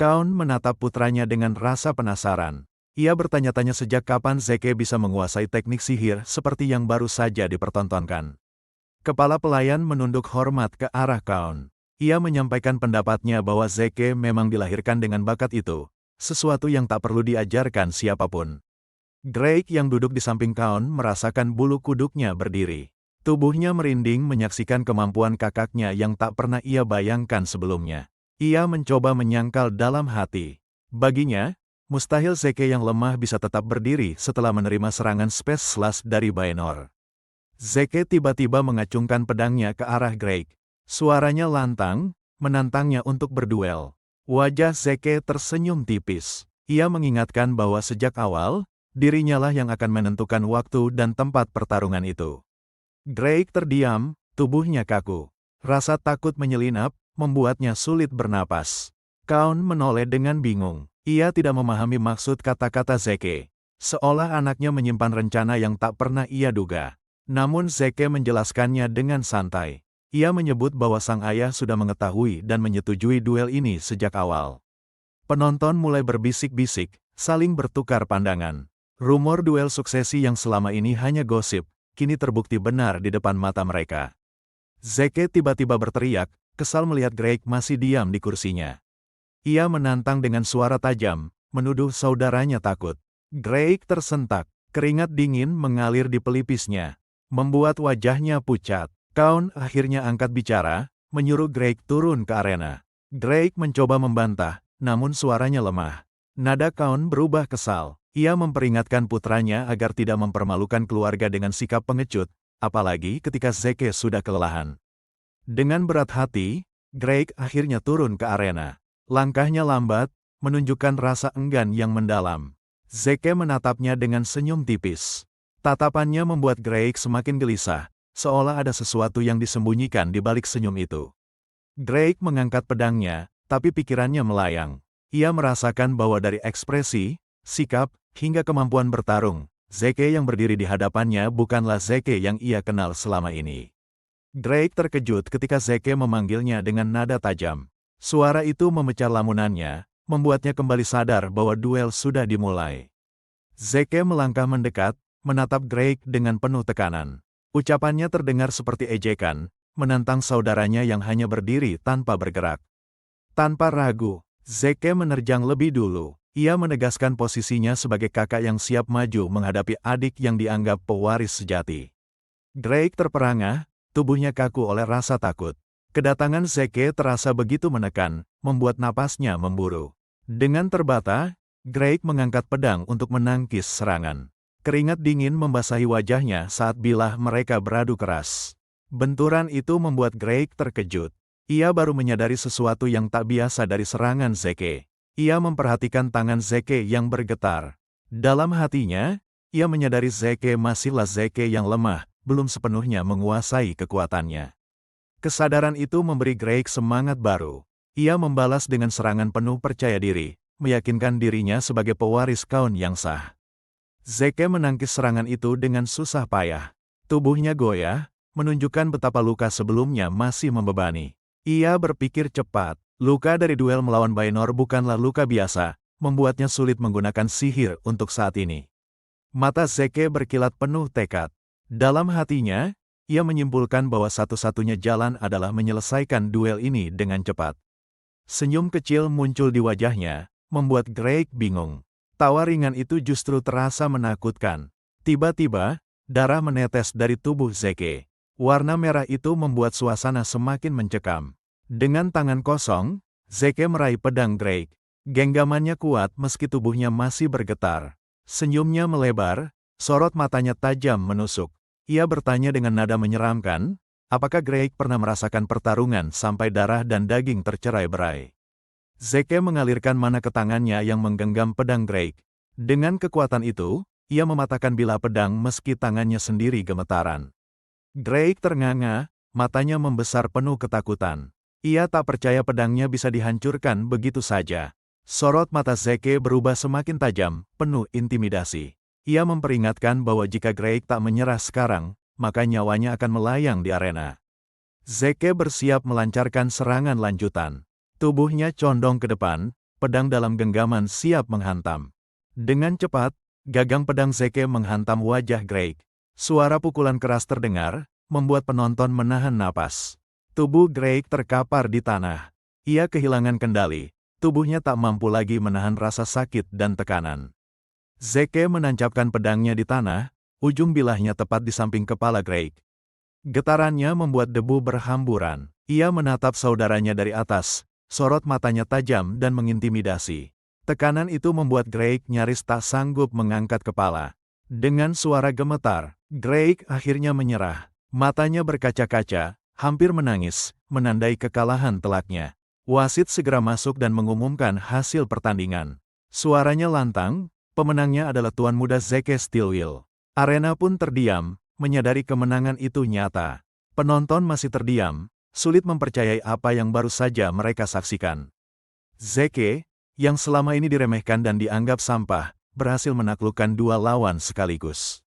Kaun menatap putranya dengan rasa penasaran. Ia bertanya-tanya sejak kapan Zeke bisa menguasai teknik sihir seperti yang baru saja dipertontonkan. Kepala pelayan menunduk hormat ke arah Kaun. Ia menyampaikan pendapatnya bahwa Zeke memang dilahirkan dengan bakat itu, sesuatu yang tak perlu diajarkan siapapun. Greg yang duduk di samping Kaun merasakan bulu kuduknya berdiri. Tubuhnya merinding menyaksikan kemampuan kakaknya yang tak pernah ia bayangkan sebelumnya. Ia mencoba menyangkal dalam hati. Baginya, mustahil Zeke yang lemah bisa tetap berdiri setelah menerima serangan Space Slash dari Baenor. Zeke tiba-tiba mengacungkan pedangnya ke arah Greg. Suaranya lantang, menantangnya untuk berduel. Wajah Zeke tersenyum tipis. Ia mengingatkan bahwa sejak awal, dirinya lah yang akan menentukan waktu dan tempat pertarungan itu. Greg terdiam, tubuhnya kaku. Rasa takut menyelinap, membuatnya sulit bernapas. Kaun menoleh dengan bingung. Ia tidak memahami maksud kata-kata Zeke. Seolah anaknya menyimpan rencana yang tak pernah ia duga. Namun Zeke menjelaskannya dengan santai. Ia menyebut bahwa sang ayah sudah mengetahui dan menyetujui duel ini sejak awal. Penonton mulai berbisik-bisik, saling bertukar pandangan. Rumor duel suksesi yang selama ini hanya gosip, kini terbukti benar di depan mata mereka. Zeke tiba-tiba berteriak, kesal melihat Greg masih diam di kursinya. Ia menantang dengan suara tajam, menuduh saudaranya takut. Greg tersentak, keringat dingin mengalir di pelipisnya, membuat wajahnya pucat. Kaun akhirnya angkat bicara, menyuruh Greg turun ke arena. Greg mencoba membantah, namun suaranya lemah. Nada Kaun berubah kesal. Ia memperingatkan putranya agar tidak mempermalukan keluarga dengan sikap pengecut, apalagi ketika Zeke sudah kelelahan. Dengan berat hati, Greg akhirnya turun ke arena. Langkahnya lambat, menunjukkan rasa enggan yang mendalam. Zeke menatapnya dengan senyum tipis. Tatapannya membuat Greg semakin gelisah, seolah ada sesuatu yang disembunyikan di balik senyum itu. Greg mengangkat pedangnya, tapi pikirannya melayang. Ia merasakan bahwa dari ekspresi, sikap, hingga kemampuan bertarung, Zeke yang berdiri di hadapannya bukanlah Zeke yang ia kenal selama ini. Greg terkejut ketika Zeke memanggilnya dengan nada tajam. Suara itu memecah lamunannya, membuatnya kembali sadar bahwa duel sudah dimulai. Zeke melangkah mendekat, menatap Greg dengan penuh tekanan. Ucapannya terdengar seperti ejekan, menantang saudaranya yang hanya berdiri tanpa bergerak. Tanpa ragu, Zeke menerjang lebih dulu. Ia menegaskan posisinya sebagai kakak yang siap maju menghadapi adik yang dianggap pewaris sejati. Greg terperangah, tubuhnya kaku oleh rasa takut. Kedatangan Zeke terasa begitu menekan, membuat napasnya memburu. Dengan terbata, Greg mengangkat pedang untuk menangkis serangan. Keringat dingin membasahi wajahnya saat bilah mereka beradu keras. Benturan itu membuat Greg terkejut. Ia baru menyadari sesuatu yang tak biasa dari serangan Zeke. Ia memperhatikan tangan Zeke yang bergetar. Dalam hatinya, ia menyadari Zeke masihlah Zeke yang lemah, belum sepenuhnya menguasai kekuatannya. Kesadaran itu memberi Greg semangat baru. Ia membalas dengan serangan penuh percaya diri, meyakinkan dirinya sebagai pewaris kaun yang sah. Zeke menangkis serangan itu dengan susah payah. Tubuhnya goyah, menunjukkan betapa luka sebelumnya masih membebani. Ia berpikir cepat, luka dari duel melawan Baenor bukanlah luka biasa, membuatnya sulit menggunakan sihir untuk saat ini. Mata Zeke berkilat penuh tekad. Dalam hatinya, ia menyimpulkan bahwa satu-satunya jalan adalah menyelesaikan duel ini dengan cepat. Senyum kecil muncul di wajahnya, membuat Greg bingung. Tawa ringan itu justru terasa menakutkan. Tiba-tiba, darah menetes dari tubuh Zeke. Warna merah itu membuat suasana semakin mencekam. Dengan tangan kosong, Zeke meraih pedang Greg. Genggamannya kuat meski tubuhnya masih bergetar. Senyumnya melebar, sorot matanya tajam menusuk. Ia bertanya dengan nada menyeramkan, apakah Greg pernah merasakan pertarungan sampai darah dan daging tercerai-berai. Zeke mengalirkan mana ke tangannya yang menggenggam pedang Greg. Dengan kekuatan itu, ia mematahkan bilah pedang meski tangannya sendiri gemetaran. Greg ternganga, matanya membesar penuh ketakutan. Ia tak percaya pedangnya bisa dihancurkan begitu saja. Sorot mata Zeke berubah semakin tajam, penuh intimidasi. Ia memperingatkan bahwa jika Greg tak menyerah sekarang, maka nyawanya akan melayang di arena. Zeke bersiap melancarkan serangan lanjutan. Tubuhnya condong ke depan, pedang dalam genggaman siap menghantam. Dengan cepat, gagang pedang Zeke menghantam wajah Greg. Suara pukulan keras terdengar, membuat penonton menahan napas. Tubuh Greg terkapar di tanah. Ia kehilangan kendali. Tubuhnya tak mampu lagi menahan rasa sakit dan tekanan. Zeke menancapkan pedangnya di tanah, ujung bilahnya tepat di samping kepala Greg. Getarannya membuat debu berhamburan. Ia menatap saudaranya dari atas, sorot matanya tajam dan mengintimidasi. Tekanan itu membuat Greg nyaris tak sanggup mengangkat kepala. Dengan suara gemetar, Greg akhirnya menyerah. Matanya berkaca-kaca, hampir menangis, menandai kekalahan telaknya. Wasit segera masuk dan mengumumkan hasil pertandingan. Suaranya lantang, pemenangnya adalah Tuan Muda Zeke Stillwell. Arena pun terdiam, menyadari kemenangan itu nyata. Penonton masih terdiam, sulit mempercayai apa yang baru saja mereka saksikan. Zeke, yang selama ini diremehkan dan dianggap sampah, berhasil menaklukkan dua lawan sekaligus.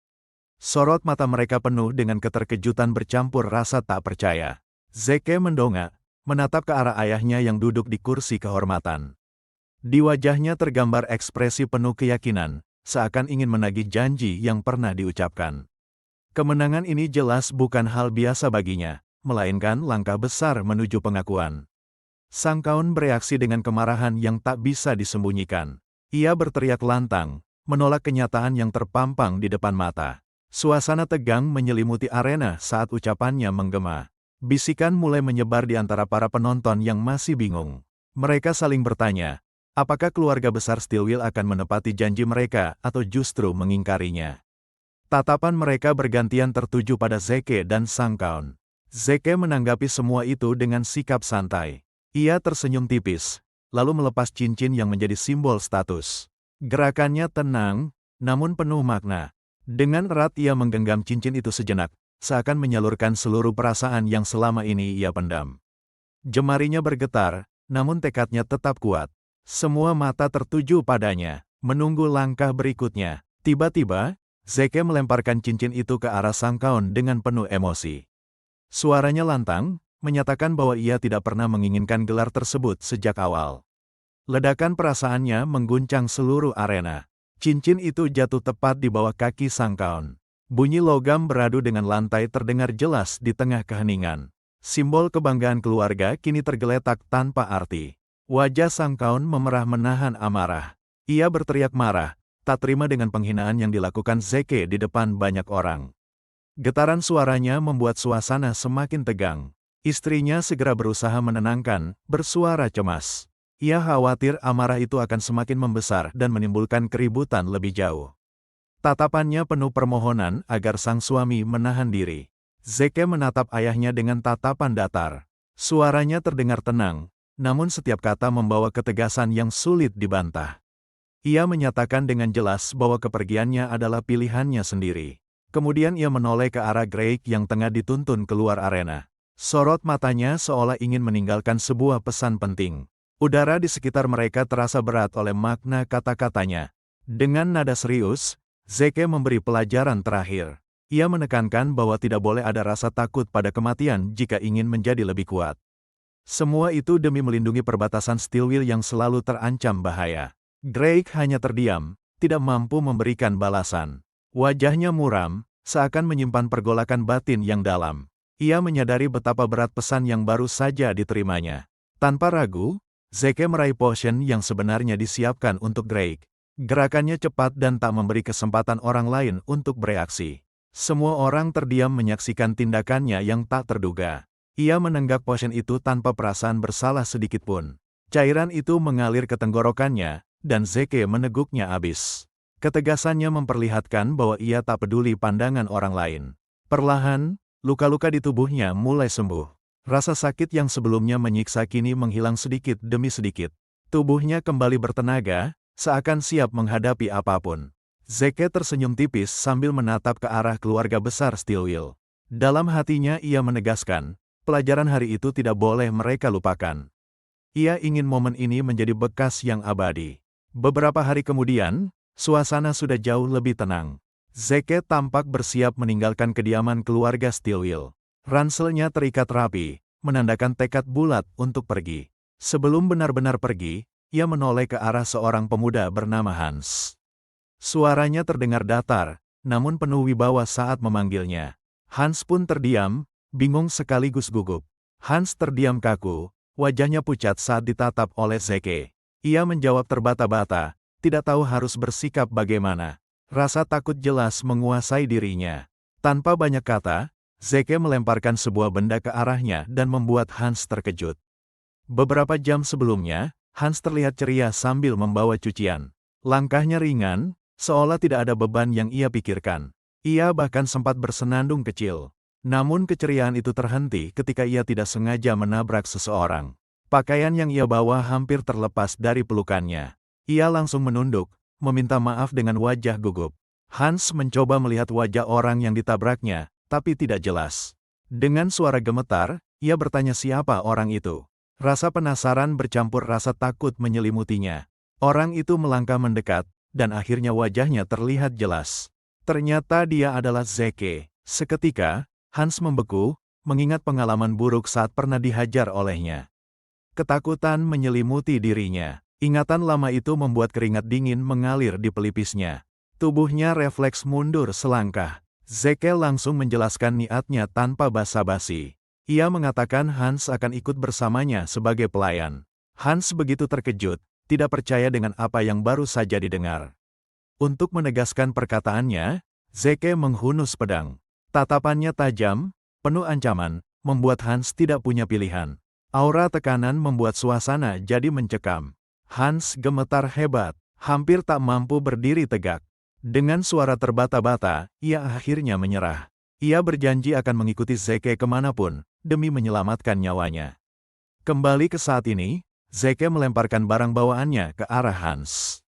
Sorot mata mereka penuh dengan keterkejutan bercampur rasa tak percaya. Zeke mendongak, menatap ke arah ayahnya yang duduk di kursi kehormatan. Di wajahnya tergambar ekspresi penuh keyakinan, seakan ingin menagih janji yang pernah diucapkan. Kemenangan ini jelas bukan hal biasa baginya, melainkan langkah besar menuju pengakuan. Sang kaun bereaksi dengan kemarahan yang tak bisa disembunyikan. Ia berteriak lantang, menolak kenyataan yang terpampang di depan mata. Suasana tegang menyelimuti arena saat ucapannya menggema. Bisikan mulai menyebar di antara para penonton yang masih bingung. Mereka saling bertanya, apakah keluarga besar Stillwell akan menepati janji mereka atau justru mengingkarinya? Tatapan mereka bergantian tertuju pada Zeke dan Sang Kaun. Zeke menanggapi semua itu dengan sikap santai. Ia tersenyum tipis, lalu melepas cincin yang menjadi simbol status. Gerakannya tenang, namun penuh makna. Dengan erat ia menggenggam cincin itu sejenak, seakan menyalurkan seluruh perasaan yang selama ini ia pendam. Jemarinya bergetar, namun tekadnya tetap kuat. Semua mata tertuju padanya, menunggu langkah berikutnya. Tiba-tiba, Zeke melemparkan cincin itu ke arah Sang Kaun dengan penuh emosi. Suaranya lantang, menyatakan bahwa ia tidak pernah menginginkan gelar tersebut sejak awal. Ledakan perasaannya mengguncang seluruh arena. Cincin itu jatuh tepat di bawah kaki Sang Kaun. Bunyi logam beradu dengan lantai terdengar jelas di tengah keheningan. Simbol kebanggaan keluarga kini tergeletak tanpa arti. Wajah Sang Kaun memerah menahan amarah. Ia berteriak marah, tak terima dengan penghinaan yang dilakukan Zeke di depan banyak orang. Getaran suaranya membuat suasana semakin tegang. Istrinya segera berusaha menenangkan, bersuara cemas. Ia khawatir amarah itu akan semakin membesar dan menimbulkan keributan lebih jauh. Tatapannya penuh permohonan agar sang suami menahan diri. Zeke menatap ayahnya dengan tatapan datar. Suaranya terdengar tenang, namun setiap kata membawa ketegasan yang sulit dibantah. Ia menyatakan dengan jelas bahwa kepergiannya adalah pilihannya sendiri. Kemudian ia menoleh ke arah Greg yang tengah dituntun keluar arena. Sorot matanya seolah ingin meninggalkan sebuah pesan penting. Udara di sekitar mereka terasa berat oleh makna kata-katanya. Dengan nada serius, Zeke memberi pelajaran terakhir. Ia menekankan bahwa tidak boleh ada rasa takut pada kematian jika ingin menjadi lebih kuat. Semua itu demi melindungi perbatasan Stillwell yang selalu terancam bahaya. Greg hanya terdiam, tidak mampu memberikan balasan. Wajahnya muram, seakan menyimpan pergolakan batin yang dalam. Ia menyadari betapa berat pesan yang baru saja diterimanya. Tanpa ragu, Zeke meraih potion yang sebenarnya disiapkan untuk Greg. Gerakannya cepat dan tak memberi kesempatan orang lain untuk bereaksi. Semua orang terdiam menyaksikan tindakannya yang tak terduga. Ia menenggak potion itu tanpa perasaan bersalah sedikit pun. Cairan itu mengalir ke tenggorokannya, dan Zeke meneguknya abis. Ketegasannya memperlihatkan bahwa ia tak peduli pandangan orang lain. Perlahan, luka-luka di tubuhnya mulai sembuh. Rasa sakit yang sebelumnya menyiksa kini menghilang sedikit demi sedikit. Tubuhnya kembali bertenaga, seakan siap menghadapi apapun. Zeke tersenyum tipis sambil menatap ke arah keluarga besar Stillwell. Dalam hatinya ia menegaskan, pelajaran hari itu tidak boleh mereka lupakan. Ia ingin momen ini menjadi bekas yang abadi. Beberapa hari kemudian, suasana sudah jauh lebih tenang. Zeke tampak bersiap meninggalkan kediaman keluarga Stillwell. Ranselnya terikat rapi, menandakan tekad bulat untuk pergi. Sebelum benar-benar pergi, ia menoleh ke arah seorang pemuda bernama Hans. Suaranya terdengar datar, namun penuh wibawa saat memanggilnya. Hans pun terdiam, bingung sekaligus gugup. Hans terdiam kaku, wajahnya pucat saat ditatap oleh Zeke. Ia menjawab terbata-bata, tidak tahu harus bersikap bagaimana. Rasa takut jelas menguasai dirinya. Tanpa banyak kata, Zeke melemparkan sebuah benda ke arahnya dan membuat Hans terkejut. Beberapa jam sebelumnya, Hans terlihat ceria sambil membawa cucian. Langkahnya ringan, seolah tidak ada beban yang ia pikirkan. Ia bahkan sempat bersenandung kecil. Namun keceriaan itu terhenti ketika ia tidak sengaja menabrak seseorang. Pakaian yang ia bawa hampir terlepas dari pelukannya. Ia langsung menunduk, meminta maaf dengan wajah gugup. Hans mencoba melihat wajah orang yang ditabraknya, tapi tidak jelas. Dengan suara gemetar, ia bertanya siapa orang itu. Rasa penasaran bercampur rasa takut menyelimutinya. Orang itu melangkah mendekat, dan akhirnya wajahnya terlihat jelas. Ternyata dia adalah Zeke. Seketika, Hans membeku, mengingat pengalaman buruk saat pernah dihajar olehnya. Ketakutan menyelimuti dirinya. Ingatan lama itu membuat keringat dingin mengalir di pelipisnya. Tubuhnya refleks mundur selangkah. Zeke langsung menjelaskan niatnya tanpa basa-basi. Ia mengatakan Hans akan ikut bersamanya sebagai pelayan. Hans begitu terkejut, tidak percaya dengan apa yang baru saja didengar. Untuk menegaskan perkataannya, Zeke menghunus pedang. Tatapannya tajam, penuh ancaman, membuat Hans tidak punya pilihan. Aura tekanan membuat suasana jadi mencekam. Hans gemetar hebat, hampir tak mampu berdiri tegak. Dengan suara terbata-bata, ia akhirnya menyerah. Ia berjanji akan mengikuti Zeke kemanapun, demi menyelamatkan nyawanya. Kembali ke saat ini, Zeke melemparkan barang bawaannya ke arah Hans.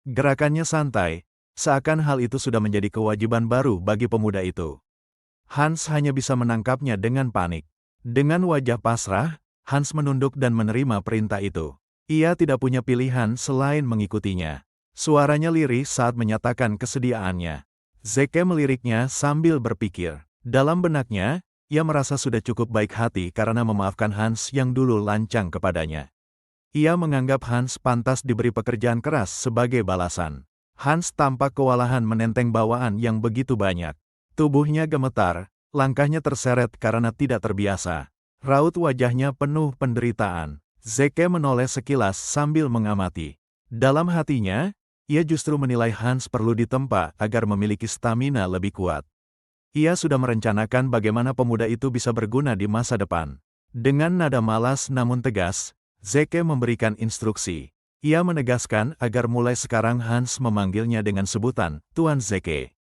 Gerakannya santai, seakan hal itu sudah menjadi kewajiban baru bagi pemuda itu. Hans hanya bisa menangkapnya dengan panik. Dengan wajah pasrah, Hans menunduk dan menerima perintah itu. Ia tidak punya pilihan selain mengikutinya. Suaranya lirih saat menyatakan kesediaannya. Zeke meliriknya sambil berpikir. Dalam benaknya, ia merasa sudah cukup baik hati karena memaafkan Hans yang dulu lancang kepadanya. Ia menganggap Hans pantas diberi pekerjaan keras sebagai balasan. Hans tampak kewalahan menenteng bawaan yang begitu banyak. Tubuhnya gemetar, langkahnya terseret karena tidak terbiasa. Raut wajahnya penuh penderitaan. Zeke menoleh sekilas sambil mengamati. Dalam hatinya, ia justru menilai Hans perlu ditempa agar memiliki stamina lebih kuat. Ia sudah merencanakan bagaimana pemuda itu bisa berguna di masa depan. Dengan nada malas namun tegas, Zeke memberikan instruksi. Ia menegaskan agar mulai sekarang Hans memanggilnya dengan sebutan Tuan Zeke.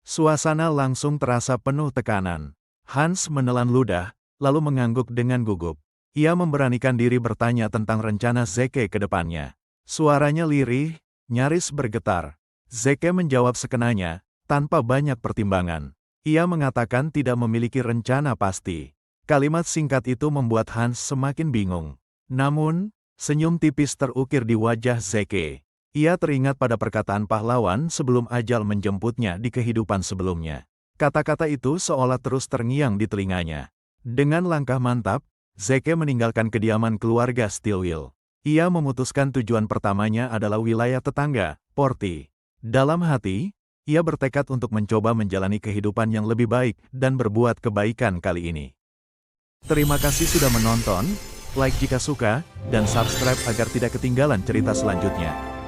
Suasana langsung terasa penuh tekanan. Hans menelan ludah, lalu mengangguk dengan gugup. Ia memberanikan diri bertanya tentang rencana Zeke ke depannya. Suaranya lirih, nyaris bergetar. Zeke menjawab sekenanya, tanpa banyak pertimbangan. Ia mengatakan tidak memiliki rencana pasti. Kalimat singkat itu membuat Hans semakin bingung. Namun, senyum tipis terukir di wajah Zeke. Ia teringat pada perkataan pahlawan sebelum ajal menjemputnya di kehidupan sebelumnya. Kata-kata itu seolah terus terngiang di telinganya. Dengan langkah mantap, Zeke meninggalkan kediaman keluarga Stillwell. Ia memutuskan tujuan pertamanya adalah wilayah tetangga, Porti. Dalam hati, ia bertekad untuk mencoba menjalani kehidupan yang lebih baik dan berbuat kebaikan kali ini. Terima kasih sudah menonton, like jika suka, dan subscribe agar tidak ketinggalan cerita selanjutnya.